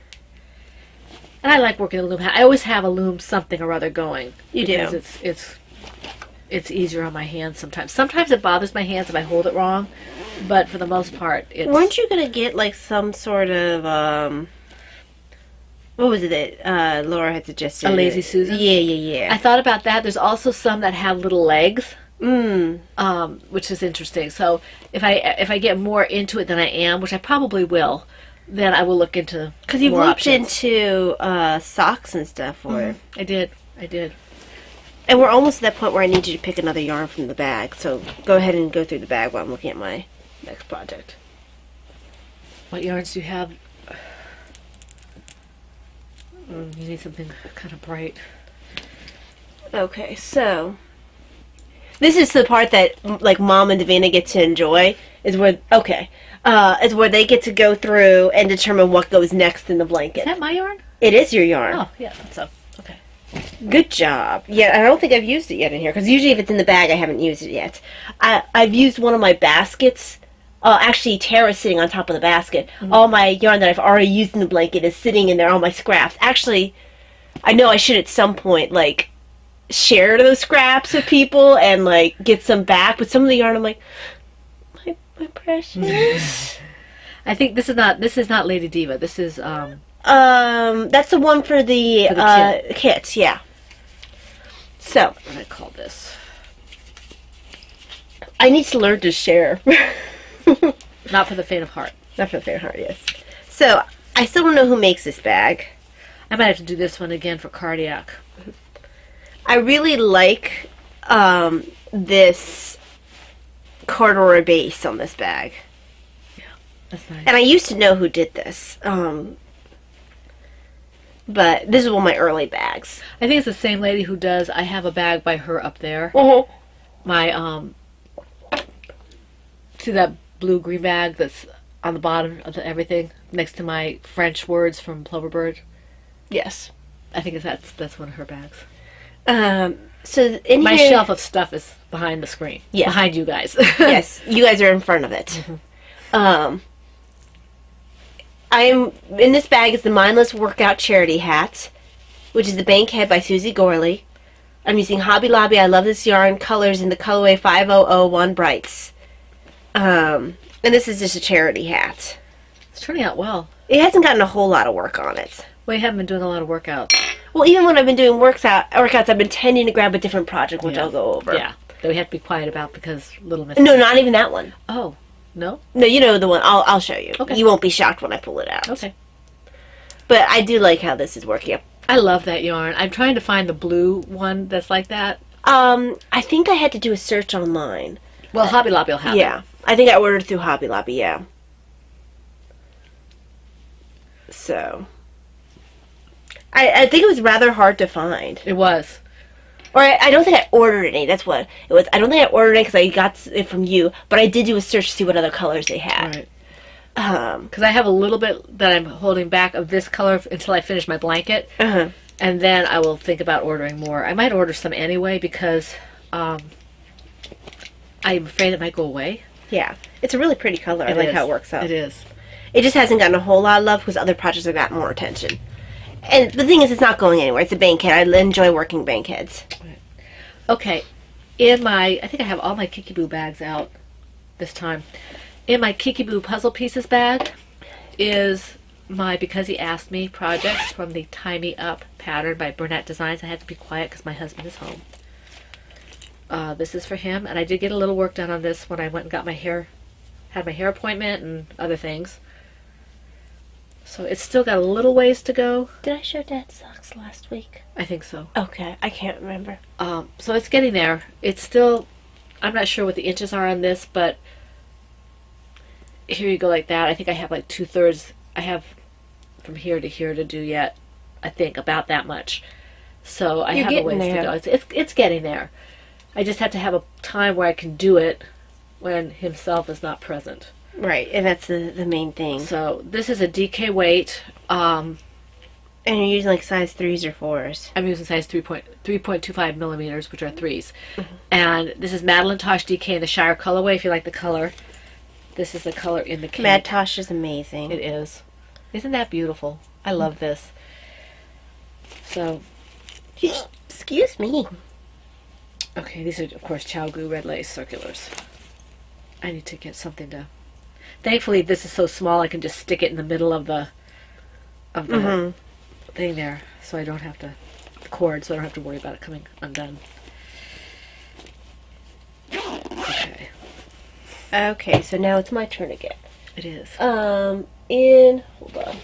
And I like working a loom hat. I always have a loom something or other going. You do. Because it's easier on my hands sometimes. Sometimes it bothers my hands if I hold it wrong, but for the most part, it's... Weren't you going to get, like, some sort of, what was it that Laura had suggested? A Lazy Susan? Yeah. I thought about that. There's also some that have little legs, Mm. which is interesting. So if I get more into it than I am, which I probably will, then I will look into Because you've more looked options. into socks and stuff for it. I did. And we're almost at that point where I need you to pick another yarn from the bag. So go ahead and go through the bag while I'm looking at my next project. What yarns do you have? You need something kind of bright. Okay, so this is the part that like Mom and Davina get to enjoy. Is where they get to go through and determine what goes next in the blanket. Is that my yarn? It is your yarn. Oh, yeah. So, okay. Good job. Yeah, I don't think I've used it yet in here because usually if it's in the bag, I haven't used it yet. I've used one of my baskets. Actually, Tara's sitting on top of the basket. Mm-hmm. All my yarn that I've already used in the blanket is sitting in there, all my scraps. Actually, I know I should at some point, like, share those scraps with people and, like, get some back. But some of the yarn, I'm like, my precious. I think this is not Lady Diva. This is, that's the one for the kits, yeah. So. What do I call this? I need to learn to share. Not for the faint of heart. Not for the faint of heart, yes. So, I still don't know who makes this bag. I might have to do this one again for cardiac. I really like this corduroy base on this bag. Yeah, that's nice. And I used to know who did this. But this is one of my early bags. I think it's the same lady who does, I have a bag by her up there. Mm-hmm. My, see that blue-green bag that's on the bottom of everything next to my French words from Ploverbird? Yes. I think that's one of her bags. So in My here, shelf of stuff is behind the screen. Yeah. Behind you guys. Yes, you guys are in front of it. Mm-hmm. I'm in this bag is the Mindless Workout Charity hat, which is the bank head by Susie Gorley. I'm using Hobby Lobby. I love this yarn. Colors in the colorway 5001 Brights. And this is just a charity hat. It's turning out well. It hasn't gotten a whole lot of work on it. Well, you haven't been doing a lot of workouts. Well, even when I've been doing workouts, I've been tending to grab a different project, which Yeah. I'll go over. Yeah. That we have to be quiet about because Little Miss... No, not even that one. Oh, no? No, you know the one. I'll show you. Okay. You won't be shocked when I pull it out. Okay. But I do like how this is working. I love that yarn. I'm trying to find the blue one that's like that. I think I had to do a search online. Well, Hobby Lobby will have it. Yeah. I think I ordered through Hobby Lobby, yeah. So. I think it was rather hard to find. It was. Or I don't think I ordered any. That's what it was. I don't think I ordered it because I got it from you. But I did do a search to see what other colors they had. Right. Because I have a little bit that I'm holding back of this color until I finish my blanket. Uh-huh. And then I will think about ordering more. I might order some anyway because I'm afraid it might go away. Yeah. It's a really pretty color. I like how it works out. It is. It just hasn't gotten a whole lot of love because other projects have gotten more attention. And the thing is, it's not going anywhere. It's a bank head. I enjoy working bank heads. Okay. I think I have all my Kikiboo bags out this time. In my Kikiboo Puzzle Pieces bag is my Because He Asked Me projects from the Tie Me Up pattern by Burnett Designs. I had to be quiet because my husband is home. This is for him, and I did get a little work done on this when I went and got my hair, had my hair appointment and other things. So it's still got a little ways to go. Did I show Dad's socks last week? I think so. Okay, I can't remember. So it's getting there. It's still, I'm not sure what the inches are on this, but here you go like that. I think I have like 2/3. I have from here to here to do yet. I think about that much. So I have a ways to go. It's getting there. I just have to have a time where I can do it when himself is not present. Right, and that's the main thing. So this is a DK weight. And you're using like size 3s or 4s. I'm using size 3.25 millimeters, which are 3s. Mm-hmm. And this is Madeline Tosh DK in the Shire colorway, if you like the color. This is the color in the cake. Mad Tosh is amazing. It is. Isn't that beautiful? I love this. So, excuse me. Okay, these are, of course, ChiaoGoo red lace circulars. I need to get something to... Thankfully, this is so small, I can just stick it in the middle of the thing there, so I don't have to... the cord, so I don't have to worry about it coming undone. Okay. Okay, so now it's my turn again. It is. Hold on.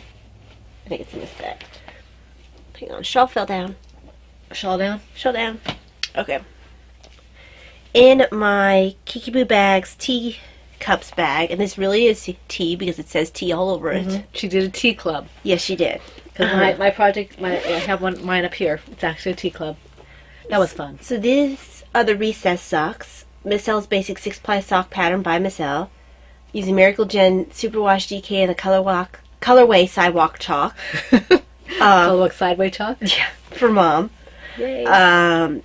I think it's in this bag. Hang on, shawl fell down. Shawl down? Shawl down. Okay. In my Kikiboo Bags tea cups bag, and this really is tea because it says tea all over it. Mm-hmm. She did a tea club. Yes, she did. Because my project, I have mine up here. It's actually a tea club. That was fun. So these are the recess socks. Miss L's Basic 6-ply sock pattern by Miss L. Using Miracle Gen Superwash DK and the colorway Sidewalk Chalk. Look, sideway chalk? Yeah, for Mom. Yay.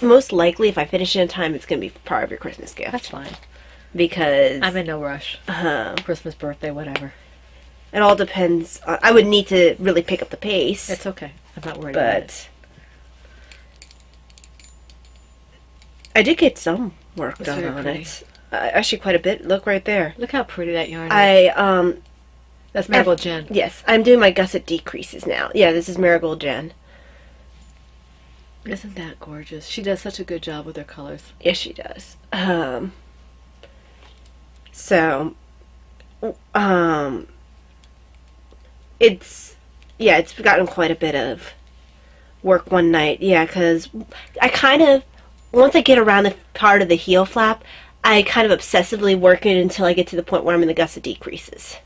Most likely, if I finish it in time, it's going to be part of your Christmas gift. That's fine. Because... I'm in no rush. Christmas, birthday, whatever. It all depends. I would need to really pick up the pace. It's okay. I'm not worried about it. I did get some work It's done very on pretty. it. Actually, quite a bit. Look right there. Look how pretty that yarn is. That's Marigold Jen. Yes, I'm doing my gusset decreases now. Yeah, this is Marigold Jen. Isn't that gorgeous? She does such a good job with her colors. Yes, she does. It's gotten quite a bit of work one night. Yeah, because I kind of, once I get around the part of the heel flap, I kind of obsessively work it until I get to the point where I'm in the gusset decreases.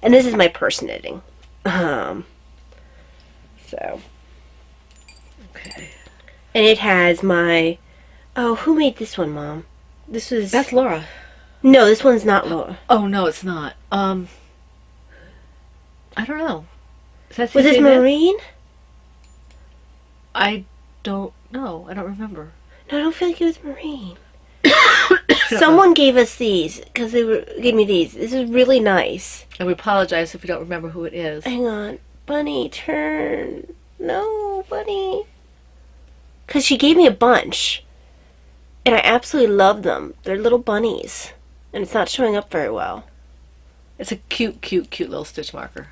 And this is my purse knitting. So. Okay. And it has my... Oh, who made this one, Mom? This was... That's Laura. No, this one's not Laura. Oh, no, it's not. I don't know. Was this Maureen? I don't know. I don't remember. No, I don't feel like it was Maureen. Someone gave us these, because gave me these. This is really nice. And we apologize if we don't remember who it is. Hang on. Bunny, turn. No, Bunny. Because she gave me a bunch. And I absolutely love them. They're little bunnies. And it's not showing up very well. It's a cute, cute, cute little stitch marker.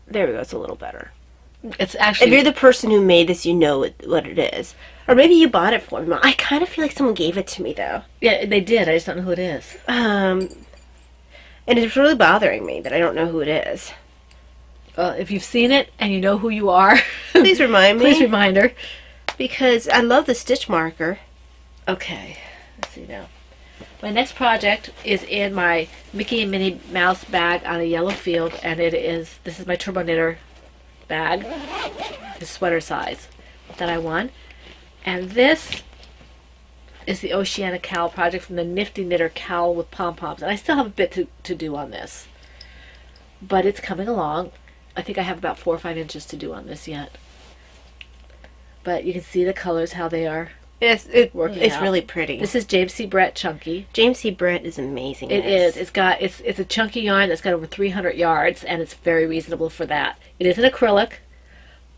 There we go. It's a little better. It's actually... If you're the person who made this, you know what it is. Or maybe you bought it for me, Mom. I kind of feel like someone gave it to me, though. Yeah, they did. I just don't know who it is. And it's really bothering me that I don't know who it is. Well, if you've seen it and you know who you are... Please remind me. Please remind her. Because I love the stitch marker. Okay. Let's see now. My next project is in my Mickey and Minnie Mouse bag on a yellow field, and this is my Turbo Knitter bag, the sweater size that I won. And this is the Oceana Cowl project from the Nifty Knitter Cowl with Pom-Poms. And I still have a bit to do on this. But it's coming along. I think I have about 4 or 5 inches to do on this yet. But you can see the colors, how they are working it's out. really pretty. This is James C. Brett Chunky. James C. Brett is amazing. It is. It's a chunky yarn that's got over 300 yards, and it's very reasonable for that. It is an acrylic,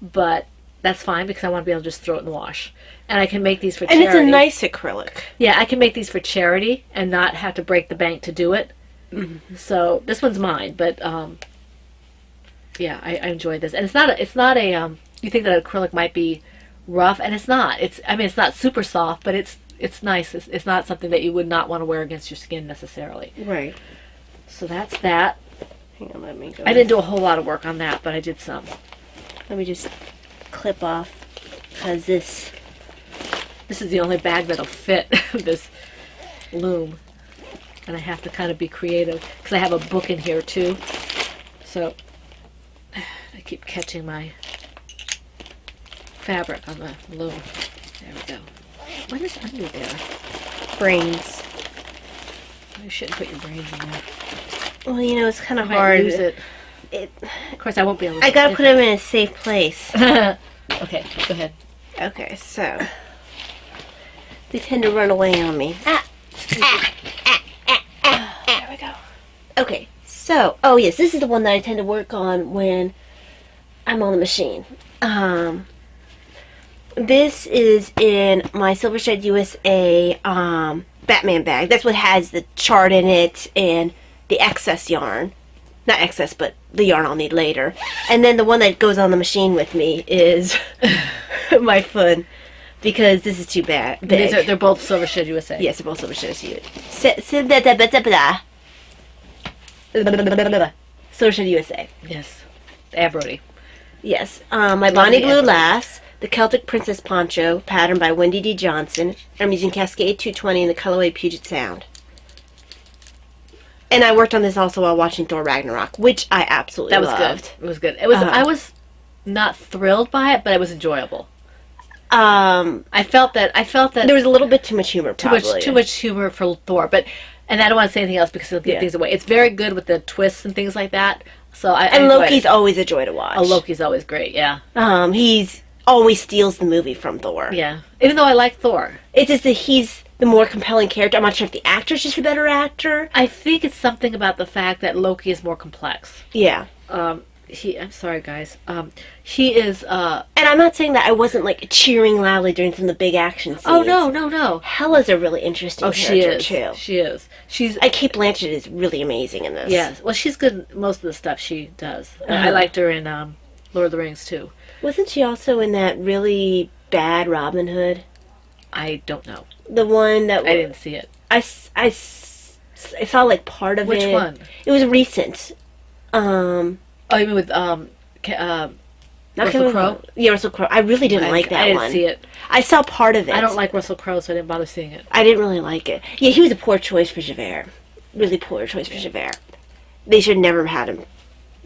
but that's fine because I want to be able to just throw it in the wash. And I can make these for charity. And it's a nice acrylic. Yeah, I can make these for charity and not have to break the bank to do it. Mm-hmm. So this one's mine, but yeah, I enjoy this. And it's not a you think that acrylic might be rough, and it's not. It's not super soft, but it's nice. It's not something that you would not want to wear against your skin necessarily. Right. So that's that. Hang on, let me go. I didn't do a whole lot of work on that, but I did some. Let me just clip off, because this is the only bag that'll fit this loom. And I have to kind of be creative, because I have a book in here too. So I keep catching my fabric on the loom. There we go. What is under there? brains. You shouldn't put your brains in there. Well, you know, it's kind of I might hard. lose it. Of course, I won't be able to. I gotta put them in a safe place. Okay, go ahead. Okay, so they tend to run away on me. There we go. Okay, so yes, this is the one that I tend to work on when I'm on the machine. This is in my Silvershed USA Batman bag. That's what has the chart in it and the excess yarn. Not excess, but the yarn I'll need later. And then the one that goes on the machine with me is my fun, because this is too big. They're both Silvershed USA. Yes, they're both Silvershed USA. Silvershed USA. Yes. Abrody. Yes. My Bonnie Blue Lass, the Celtic Princess Poncho, patterned by Wendy D. Johnson. I'm using Cascade 220 in the colorway Puget Sound. And I worked on this also while watching Thor Ragnarok, which I absolutely loved. Good. It was good. It was. I was not thrilled by it, but it was enjoyable. I felt that there was a little bit too much humor. Too much humor for Thor, and I don't want to say anything else because it'll give things away. It's very good with the twists and things like that. So and Loki's always a joy to watch. Oh, Loki's always great. Yeah. He's always steals the movie from Thor. Yeah. Even though I like Thor, it's just that he's the more compelling character. I'm not sure if the actor's just a better actor. I think it's something about the fact that Loki is more complex. Yeah. I'm sorry, guys. He is. And I'm not saying that I wasn't like cheering loudly during some of the big action scenes. Oh no. Hela's a really interesting character too. She is. Kate Blanchett is really amazing in this. Yes. Well, she's good in most of the stuff she does. I liked her in Lord of the Rings too. Wasn't she also in that really bad Robin Hood? I don't know. The one that I didn't see it. I saw like part of it. Which one? It was recent. Oh, you mean with Russell Crowe? Yeah, Russell Crowe. I really didn't like that one. I didn't see it. I saw part of it. I don't like Russell Crowe, so I didn't bother seeing it. I didn't really like it. Yeah, he was a poor choice for Javert. Really poor choice for Javert. They should never have had him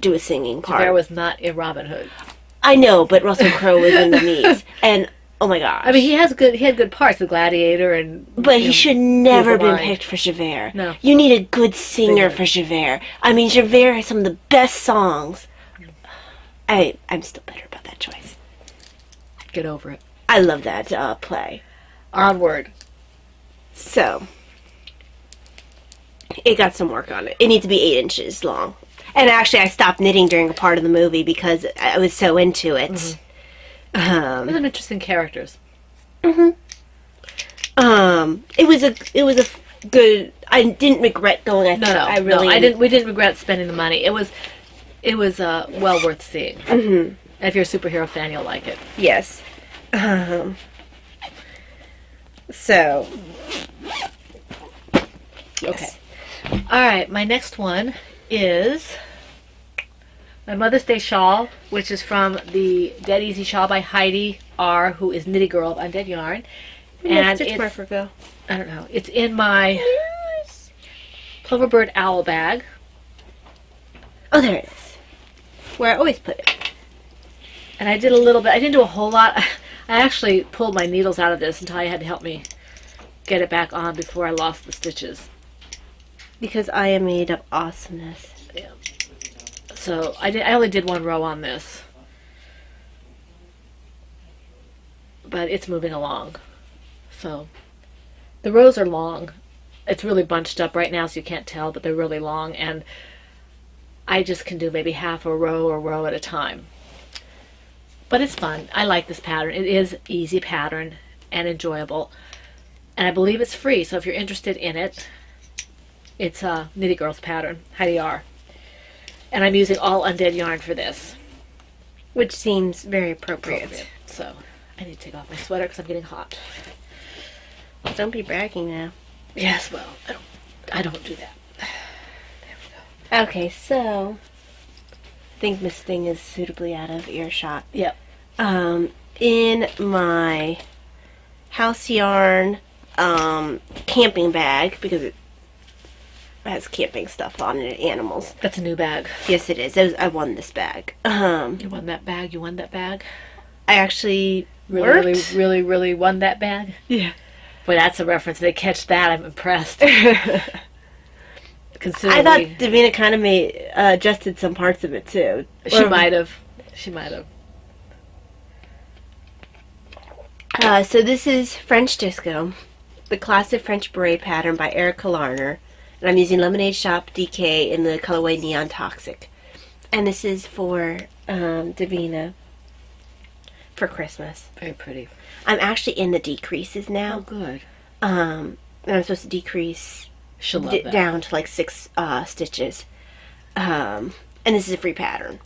do a singing part. Javert was not in Robin Hood. I know, but Russell Crowe was in the Meads, and oh my gosh! I mean, he had good parts, the Gladiator, and. But he should never been picked for Javert. No, you need a good singer for Javert. I mean, Javert has some of the best songs. I'm still bitter about that choice. Get over it. I love that play. Onward. So, it got some work on it. It needs to be 8 inches long. And actually, I stopped knitting during a part of the movie because I was so into it. Mm-hmm. Those are interesting characters. Mm-hmm. It was a good. I didn't regret going. We didn't regret spending the money. It was well worth seeing. Mm-hmm. And if you're a superhero fan, you'll like it. Yes. So. Okay. All right. My next one is my Mother's Day shawl, which is from the Dead Easy Shawl by Heidi R., who is Knitty Girl of Undead Yarn. And it's, go? I don't know. It's in my Ploverbird Owl bag. Oh, there it is. Where I always put it. And I did a little bit. I didn't do a whole lot. I actually pulled my needles out of this until I had to help me get it back on before I lost the stitches. Because I am made of awesomeness. Yeah. So I only did one row on this, but it's moving along. So the rows are long. It's really bunched up right now, so you can't tell, but they're really long, and I just can do maybe half a row or row at a time. But it's fun. I like this pattern. It is easy pattern and enjoyable, and I believe it's free. So if you're interested in it, it's a Knitty Girls pattern, Heidi R. And I'm using all undead yarn for this. Which seems very appropriate. So I need to take off my sweater because I'm getting hot. Don't be bragging now. Yes, well, I don't do that. There we Okay, so I think Miss Thing is suitably out of earshot. go. Yep. In my house yarn camping bag, because it has camping stuff on it, animals. That's a new bag. Yes, it is. I won this bag. You won that bag? You won that bag? I actually Really, worked. really won that bag? Yeah. Boy, that's a reference. If they catch that, I'm impressed. I Considering thought Davina kind of adjusted some parts of it too. she might have. She might have. So this is French Disco, the classic French beret pattern by Erica Larner, and I'm using Lemonade Shop DK in the colorway Neon Toxic, and this is for Davina for Christmas. Very pretty. I'm actually in the decreases Oh, now. good. And I'm supposed to decrease She'll love that. down to like 6 stitches. And this is a free pattern.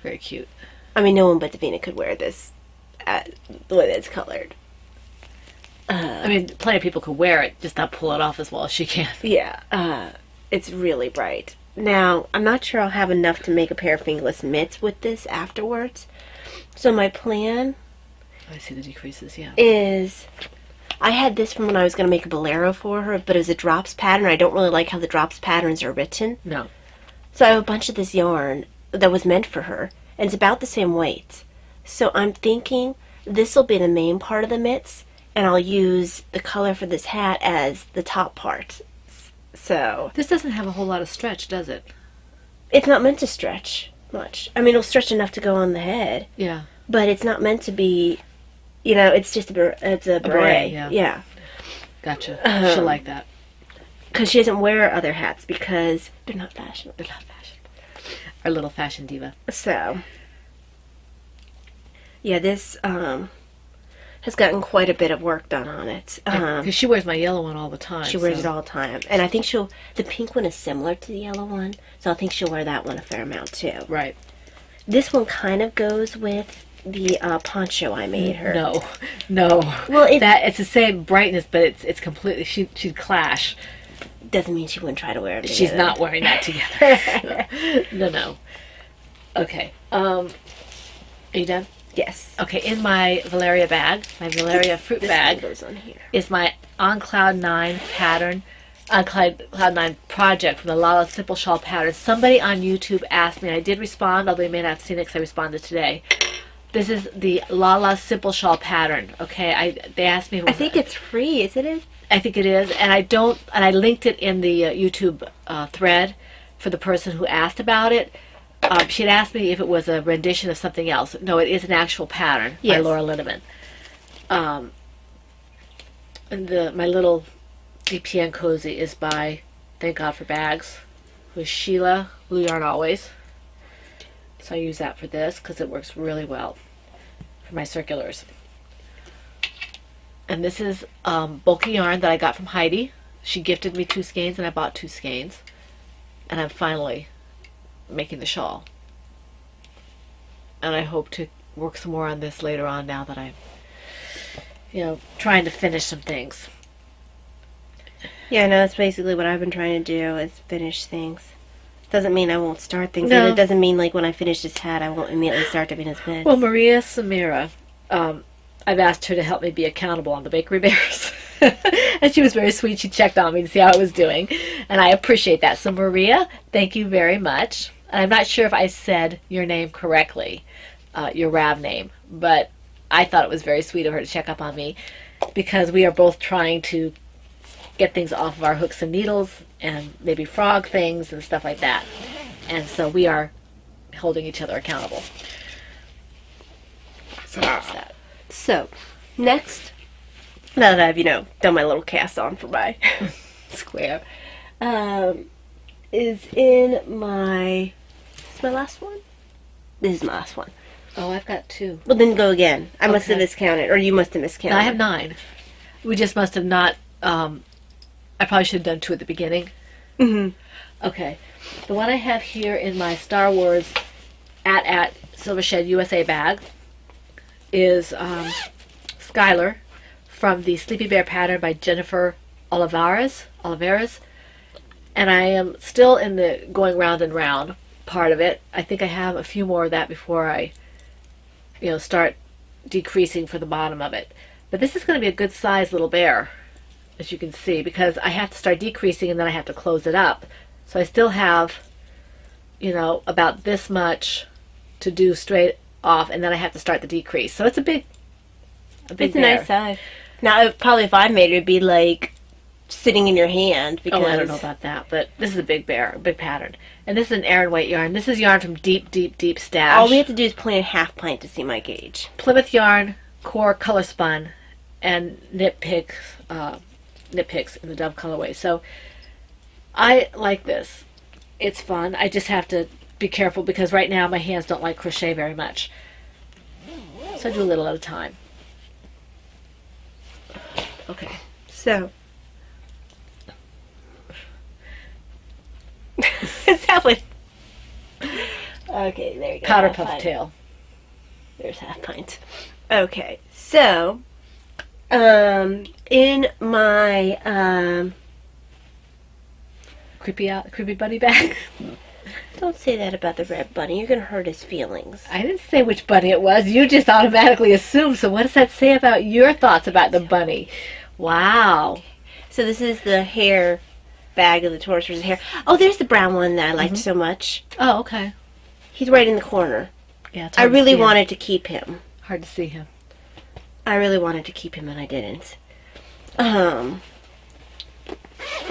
Very cute. I mean, no one but Davina could wear this the way that it's colored. I mean, plenty of people could wear it, just not pull it off as well as she can. Yeah, it's really bright. Now, I'm not sure I'll have enough to make a pair of fingerless mitts with this afterwards. So my plan I see the decreases, yeah. is, I had this from when I was going to make a bolero for her, but it was a drops pattern. I don't really like how the drops patterns are written. No. So I have a bunch of this yarn that was meant for her, and it's about the same weight. So I'm thinking this will be the main part of the mitts, and I'll use the color for this hat as the top part. So This doesn't have a whole lot of stretch, does it? it's not meant to stretch much. I mean, it'll stretch enough to go on the head, Yeah. but it's not meant to be, it's just it's a beret. beret, yeah. Yeah. Gotcha. She'll like that. Because she doesn't wear other hats because they're not fashionable. They're not fashionable. Our little fashion diva. So, yeah, this has gotten quite a bit of work done on it. Because she wears my yellow one all the time. She wears so- it all the time. And I think the pink one is similar to the yellow one, so I think she'll wear that one a fair amount too. Right. This one kind of goes with the poncho I made her. No. Well, It's the same brightness, but it's completely, she'd clash. doesn't mean she wouldn't try to wear it She's together. not wearing that together. No. Okay. Are you done? Yes. Okay, in my Valeria bag, my Valeria fruit This bag, one goes on here. is my On Cloud 9 pattern, On Cloud 9 project from the Lala Simple Shawl pattern. Somebody on YouTube asked me, and I did respond, although you may not have seen it because I responded today. This is the Lala Simple Shawl pattern, okay? They asked me if it I was, think it's free, isn't it? I think it is, and I linked it in the YouTube thread for the person who asked about it. She had asked me if it was a rendition of something else. No, it is an actual pattern by Yes. Laura Linneman. And my little DPN cozy is by Thank God for Bags with Sheila Blue Yarn Always. So I use that for this because it works really well for my circulars. And this is bulky yarn that I got from Heidi. She gifted me 2 skeins and I bought 2 skeins. And I'm finally making the shawl. And I hope to work some more on this later on now that I'm, trying to finish some things. Yeah, no, that's basically what I've been trying to do is finish things. Doesn't mean I won't start things. No. And it doesn't mean like when I finish this hat, I won't immediately start Davina's mitts. Well, Maria Samira, I've asked her to help me be accountable on the Bakery Bears. And she was very sweet. She checked on me to see how I was doing. And I appreciate that. So Maria, thank you very much. And I'm not sure if I said your name correctly, your RAV name, but I thought it was very sweet of her to check up on me. because we are both trying to get things off of our hooks and needles and maybe frog things and stuff like that. And so we are holding each other accountable. So that's that. So, next, now that I've, done my little cast on for my square, is in my, is my last one? This is my last one. Oh, I've got 2. Well, then go again. I must have Okay. miscounted, or you must have miscounted. No, I have 9. We just must have not. I probably should have done 2 at the beginning. Mm-hmm. Okay. The one I have here in my Star Wars at Silver Shed USA bag is Skylar from the Sleepy Bear pattern by Jennifer Olivares. And I am still in the going round and round part of it. I think I have a few more of that before I start decreasing for the bottom of it. But this is going to be a good size little bear, as you can see, because I have to start decreasing and then I have to close it up. So I still have, about this much to do straight off, and then I have to start the decrease. So it's a big It's a bear. nice size. Now, probably if I made it, it'd be like sitting in your hand. Because Oh, I don't know about that, but this is a big bear, a big pattern. And this is an Aran White yarn. This is yarn from Deep, Deep, Deep Stash. all we have to do is plan half pint to see my gauge. Plymouth yarn, core color spun, and nitpicks in the Dove colorway. So I like this. It's fun. I just have to be careful because right now my hands don't like crochet very much. So I do a little at a time. Okay. So. It's halfway. Okay, there you go. Powder half puff pint. tail. There's half pint. Okay, so in my Creepy bunny bag. don't say that about the red bunny. You're gonna hurt his feelings. I didn't say which bunny it was. You just automatically assumed. So what does that say about your thoughts about the bunny? Wow. So this is the hair bag of the Torturer's hair. Oh, there's the brown one that I liked so much. Oh, okay. He's right in the corner. Yeah. It's I hard to really see him. wanted to keep him. Hard to see him. I really wanted to keep him and I didn't. At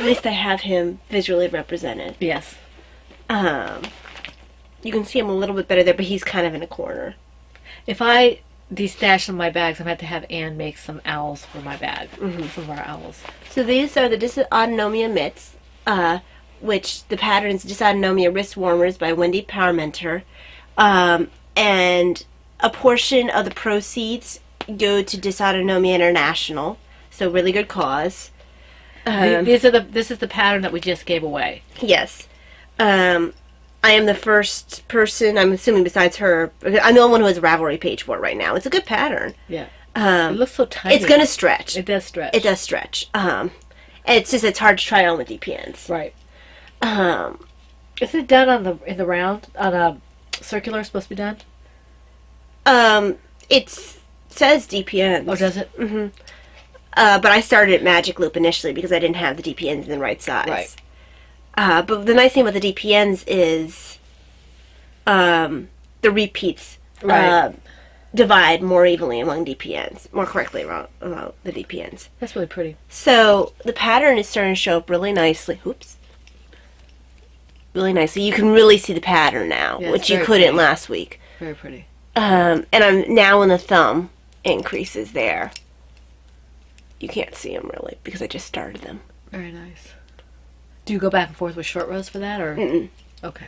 least I have him visually represented. Yes. You can see him a little bit better there, but he's kind of in a corner. If I destash some of my bags, I'm going to have Anne make some owls for my bag. Some of our owls. So these are the Dysautonomia mitts, which the pattern's Dysautonomia wrist warmers by Wendy Parmenter. And a portion of the proceeds go to Dysautonomia International. So really good cause. This is the pattern that we just gave away. Yes. I am the first person, I'm assuming besides her, I'm the only one who has a Ravelry page for it right now. It's a good pattern. Yeah. It looks so tiny. It's going to stretch. It does stretch. It does stretch. It's hard to try on with DPNs. Right. Um, Is it done in the round on a circular? Supposed to be done? it says DPNs. Oh, does it? But I started at Magic Loop initially because I didn't have the DPNs in the right size. Right. But the nice thing about the DPNs is the repeats Right. divide more evenly among DPNs, more correctly among the DPNs. That's really pretty. So the pattern is starting to show up really nicely. Oops. Really nicely. You can really see the pattern now, Yeah, it's which you very couldn't pretty. last week. Very pretty. And I'm now in the thumb increases there. You can't see them really because I just started them. Very nice. Do you go back and forth with short rows for that, or? Mm-mm. Okay.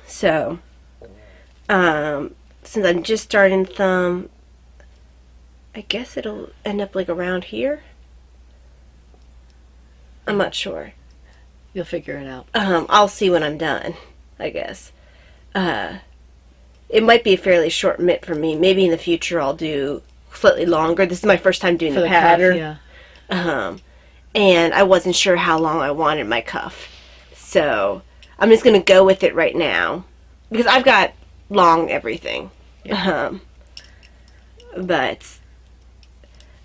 So, since I'm just starting thumb, I guess it'll end up like around here. I'm not sure. You'll figure it out. I'll see when I'm done, I guess. It might be a fairly short mitt for me. Maybe in the future I'll do slightly longer. This is my first time doing For the the cuff, pattern. yeah. And I wasn't sure how long I wanted my cuff. So I'm just going to go with it right now. Because I've got long everything. And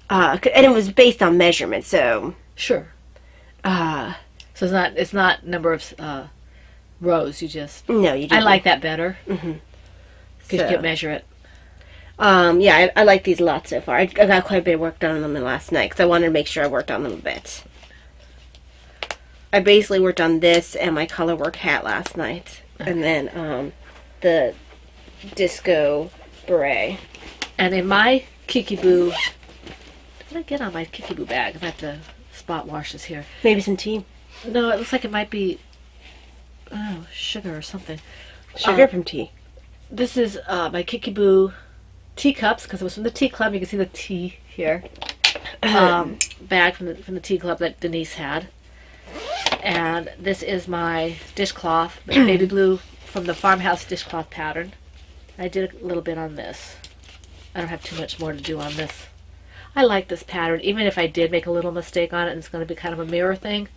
it was based on measurement, so... Sure. So it's not number of rows. You just. No, you do. I like that better. Mm-hmm. Because you can measure it. Yeah, I like these a lot so far. I got quite a bit of work done on them last night because I wanted to make sure I worked on them a bit. I basically worked on this and my color work hat last night. And then the disco beret. And in my Kiki Boo, what did I get on my Kiki Boo bag? I have to spot wash this here. Maybe some tea. No, it looks like it might be, sugar or something. Sugar from tea. This is my Kiki Boo teacups, because it was from the tea club. You can see the tea here. Bag from the tea club that Denise had. And this is my dishcloth, the baby blue from the farmhouse dishcloth pattern. I did a little bit on this. I don't have too much more to do on this. I like this pattern, even if I did make a little mistake on it and it's going to be kind of a mirror thing.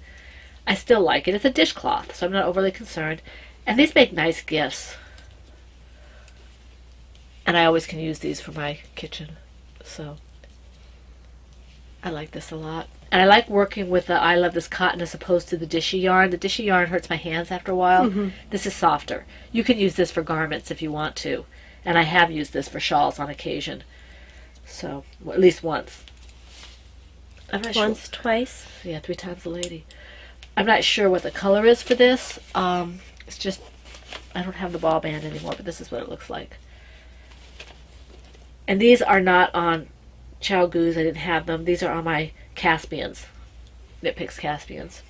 I still like it. It's a dishcloth, so I'm not overly concerned. And these make nice gifts. And I always can use these for my kitchen. So I like this a lot. And I like working with the I Love This Cotton as opposed to the Dishy yarn. The Dishy yarn hurts my hands after a while. This is softer. You can use this for garments if you want to. And I have used this for shawls on occasion. So, well, at least once. I'm not sure. Once, twice. Yeah, 3 times a lady. I'm not sure what the color is for this. It's just, I don't have the ball band anymore, but this is what it looks like. And these are not on Chow Goos. I didn't have them. These are on my Caspians. Knit Picks Caspians.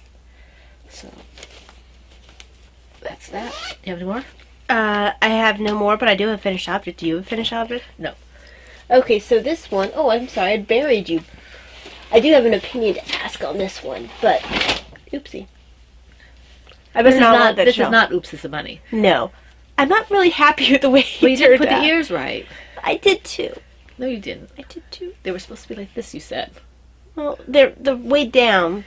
So, that's that. Do you have any more? I have no more, but I do have a finished object. Do you have a finished object? No. Okay, so this one, oh, I'm sorry, I buried you. I do have an opinion to ask on this one, but, oopsie. I This better is not let not, that this show. is not Oops, It's a Bunny. No. I'm not really happy with the way Well, you he didn't turned put out. the ears right. I did too. No, you didn't. I did too. They were supposed to be like this, you said. Well, they're way down.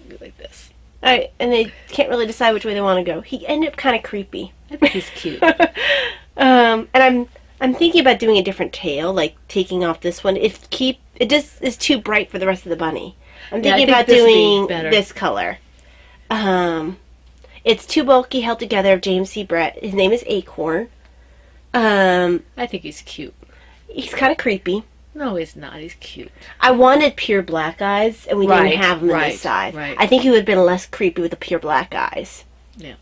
Be like this. And they can't really decide which way they want to go. He ended up kind of creepy. I think he's cute. And I'm thinking about doing a different tail, like taking off this one. It just is too bright for the rest of the bunny. I'm Yeah, I thinking think about this would be doing better. this color. It's Too Bulky Held Together of James C. Brett. His name is Acorn. I think he's cute. He's kind of creepy. No, he's not. He's cute. I wanted pure black eyes, and we Right, didn't have them on right, this side. right. I think he would have been less creepy with the pure black eyes. Yeah.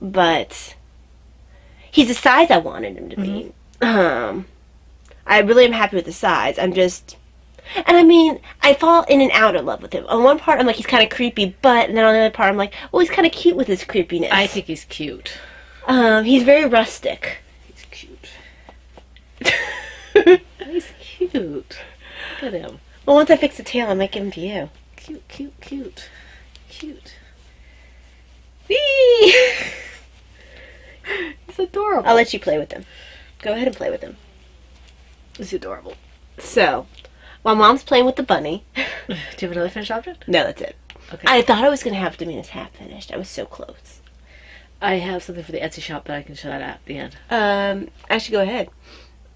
But he's the size I wanted him to be. I really am happy with the size. And I mean, I fall in and out of love with him. On one part, I'm like, he's kind of creepy, and then on the other part, I'm like, oh, he's kind of cute with his creepiness. I think he's cute. He's very rustic. He's cute. He's cute. Look at him. Well, once I fix the tail, I might give him to you. Cute, cute, cute. Cute. Whee! He's adorable. I'll let you play with him. Go ahead and play with him. He's adorable. So, while Mom's playing with the bunny. Do you have another finished object? No, that's it. Okay. I thought I was going to have Damina's hat finished. I was so close. I have something for the Etsy shop that I can show that at the end. I should go ahead.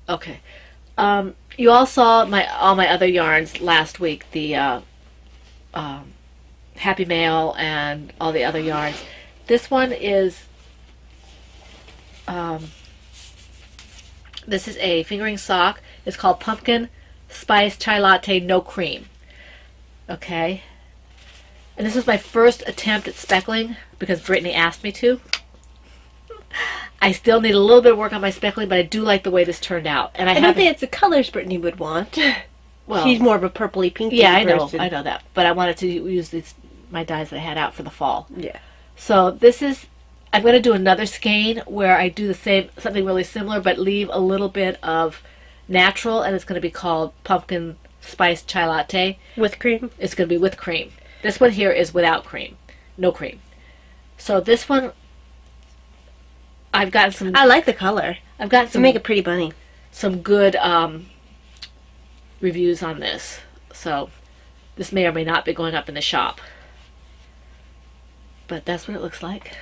Okay. You all saw all my other yarns last week. The Happy Mail and all the other yarns. This one is this is a fingering sock. It's called Pumpkin Spice Chai Latte No Cream. Okay. And this was my first attempt at speckling because Brittany asked me to. I still need a little bit of work on my speckling, but I do like the way this turned out. And I don't think it's the colors Brittany would want. Well, she's more of a purpley pinky yeah, I person. know that. But I wanted to use my dyes that I had out for the fall. Yeah. So this is, I'm going to do another skein where I do something really similar, but leave a little bit of natural, and it's going to be called Pumpkin Spice Chai Latte. With cream? It's going to be with cream. This one here is without cream. No cream. So this one, I've gotten some... I like the color. I've gotten To some... make a pretty bunny. Some good reviews on this. So this may or may not be going up in the shop. But that's what it looks like.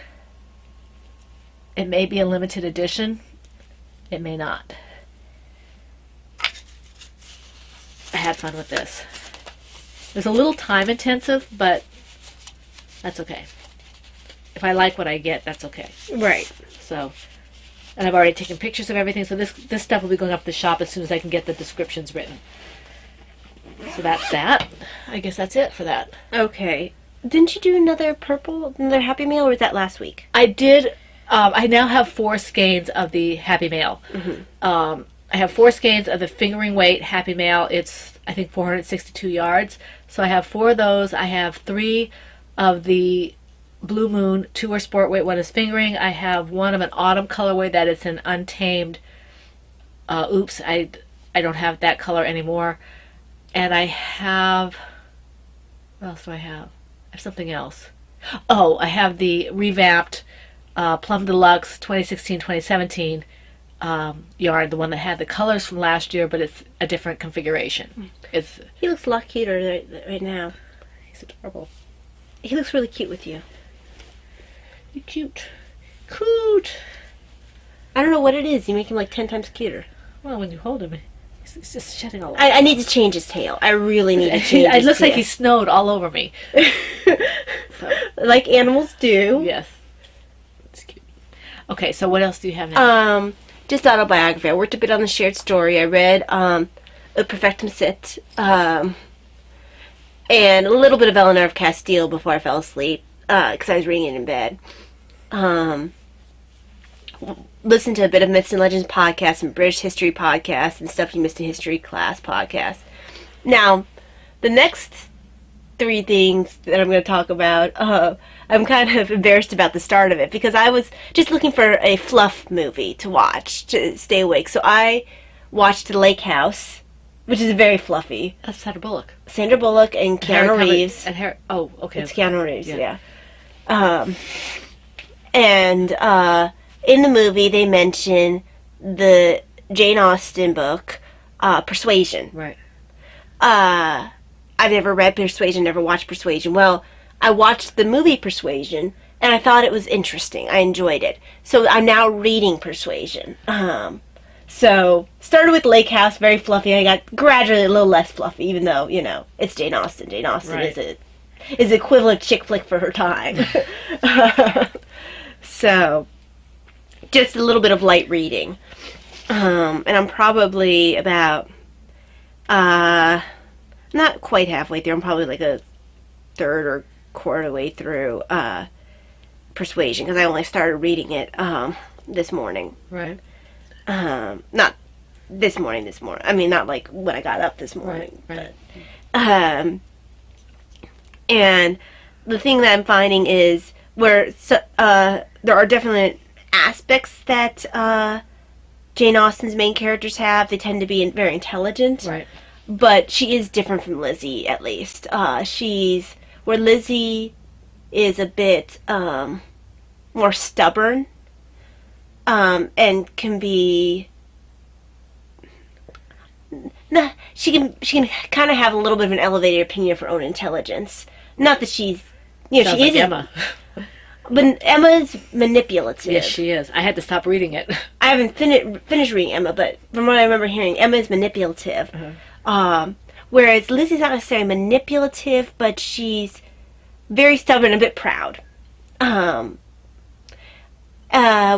It may be a limited edition. It may not. I had fun with this. It was a little time intensive, but that's okay. If I like what I get, that's okay. Right. So And I've already taken pictures of everything, so this stuff will be going up the shop as soon as I can get the descriptions written. So that's that. I guess that's it for that. Okay. Didn't you do another Happy Meal, or was that last week? I did. I now have 4 skeins of the Happy Mail. I have 4 skeins of the fingering weight Happy Mail. It's, I think, 462 yards. So I have 4 of those. I have 3 of the Blue Moon. 2 are sport weight, 1 is fingering. I have 1 of an autumn colorway that it's an untamed. Oops, I don't have that color anymore. And I have. What else do I have? I have something else. Oh, I have the revamped Plum Deluxe 2016-2017 yarn, the one that had the colors from last year, but it's a different configuration. He looks a lot cuter right now. He's adorable. He looks really cute with you. You're cute. Cute. I don't know what it is. You make him like 10 times cuter. Well, when you hold him, he's just shedding all over. I need to change his tail. I really need to change his tail. It looks like he snowed all over me. So. Like animals do. Yes. It's cute. Okay, so what else do you have now? Just autobiography. I worked a bit on the shared story. I read A Perfectum Sit, and a little bit of Eleanor of Castile before I fell asleep, because I was reading it in bed. Listened to a bit of Myths and Legends podcast and British history podcast and Stuff You Missed in History Class podcast. Now, the next 3 things that I'm going to talk about, I'm kind of embarrassed about the start of it because I was just looking for a fluff movie to watch to stay awake. So I watched The Lake House, which is very fluffy. That's Sandra Bullock. Sandra Bullock and Keanu Reeves. Oh, okay. It's Keanu Reeves, yeah. In the movie, they mention the Jane Austen book, Persuasion. Right. I've never read Persuasion, never watched Persuasion. Well, I watched the movie Persuasion, and I thought it was interesting. I enjoyed it. So I'm now reading Persuasion. So, started with Lake House, very fluffy. I got gradually a little less fluffy, even though, it's Jane Austen. Jane Austen right. is equivalent chick flick for her time. So, just a little bit of light reading. And I'm probably about, not quite halfway through. I'm probably like a third or quarter way through Persuasion, because I only started reading it this morning. Right. Not this morning. I mean, not like when I got up this morning. Right. But, and the thing that I'm finding is where there are definite aspects that Jane Austen's main characters have. They tend to be very intelligent. Right. But she is different from Lizzie, at least. Where Lizzie is a bit more stubborn, and can be. Nah, she can kind of have a little bit of an elevated opinion of her own intelligence. Not that she's, she like isn't. Emma. But Emma's manipulative. Yes, she is. I had to stop reading it. I haven't finished reading Emma, but from what I remember hearing, Emma is manipulative. Whereas Lizzie's not necessarily manipulative, but she's very stubborn and a bit proud.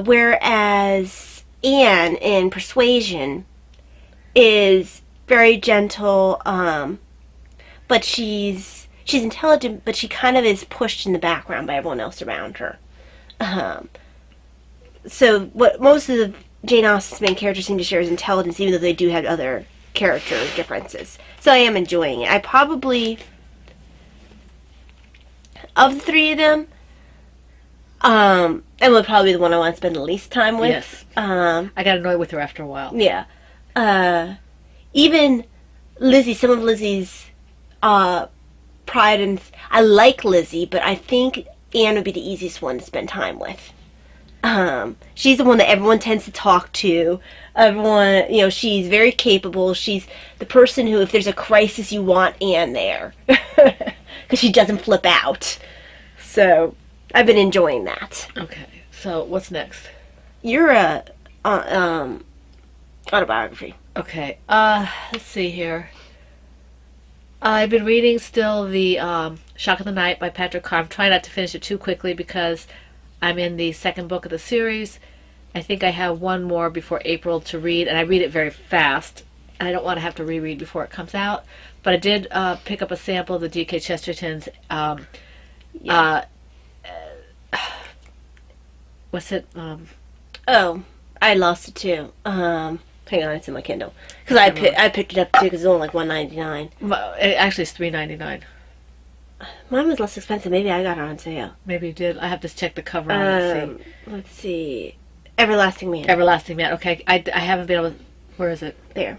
Whereas Anne in Persuasion is very gentle, but she's intelligent, but she kind of is pushed in the background by everyone else around her. So what most of the Jane Austen's main characters seem to share is intelligence, even though they do have other character differences. So I am enjoying it. I probably, of the 3 of them, Emma would probably be the one I want to spend the least time with. Yes. I got annoyed with her after a while. Yeah. Even Lizzie, some of Lizzie's pride and... I like Lizzie, but I think Anne would be the easiest one to spend time with. She's the one that everyone tends to talk to. Everyone, she's very capable. She's the person who, if there's a crisis, you want Anne there. Because she doesn't flip out. So, I've been enjoying that. Okay, so what's next? You're a autobiography. Okay, let's see here. I've been reading still the Shock of the Night by Patrick Carr. I'm trying not to finish it too quickly because I'm in the second book of the series, I think I have one more before April to read, and I read it very fast. And I don't want to have to reread before it comes out. But I did pick up a sample of the G.K. Chesterton's. What's it? Oh, I lost it too. Hang on, it's in my Kindle because I picked it up too because it's only like $1.99. Well, actually, it's $3.99. Mine was less expensive. Maybe I got it on sale. Maybe you did. I have to check the cover on it and see. Let's see. Everlasting Man. Everlasting Man. Okay, I haven't been able to. Where is it? There.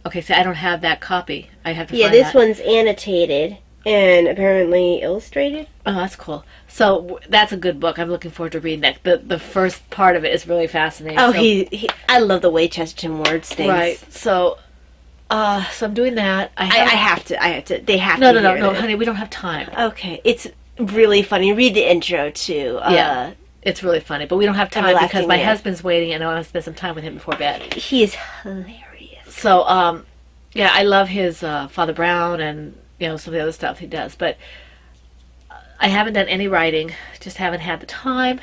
Okay, so I don't have that copy. I have to Yeah, find this that. one's annotated and apparently illustrated. Oh, that's cool. So that's a good book. I'm looking forward to reading that. The first part of it is really fascinating. Oh, so, I love the way Chesterton words things. right. So I'm doing that. I have to. They have No, to. no, honey. We don't have time. Okay, it's really funny. Read the intro too. Yeah. It's really funny, but we don't have time Everlasting because my Man. husband's waiting, and I want to spend some time with him before bed. He is hilarious. So, yeah, I love his Father Brown and some of the other stuff he does, but I haven't done any writing, just haven't had the time.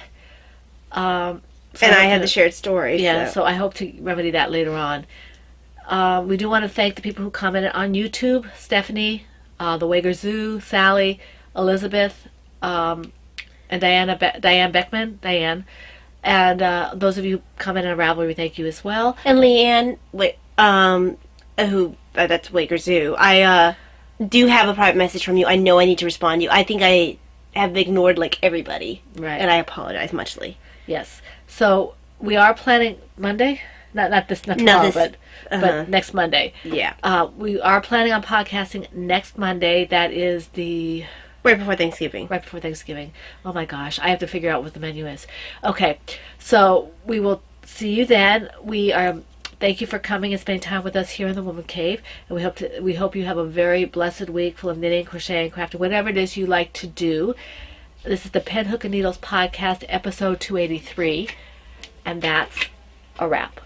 So And I have the shared story. Yeah, so I hope to remedy that later on. We do want to thank the people who commented on YouTube: Stephanie, the Wager Zoo, Sally, Elizabeth, and Diane Beckman, and those of you who commented on Ravelry, we thank you as well. And Leanne, that's Waker Zoo. I do have a private message from you. I know I need to respond to you. I think I have ignored like everybody, Right. and I apologize muchly. Yes. So we are planning Monday, not tomorrow, but next Monday. Yeah, We are planning on podcasting next Monday. That is the right before Thanksgiving. right before Thanksgiving. Oh my gosh, I have to figure out what the menu is. Okay, so we will see you then. Thank you for coming and spending time with us here in the Woman Cave, and we hope you have a very blessed week full of knitting, crocheting, crafting, whatever it is you like to do. This is the Pen, Hook, and Needles podcast, episode 283, and that's a wrap.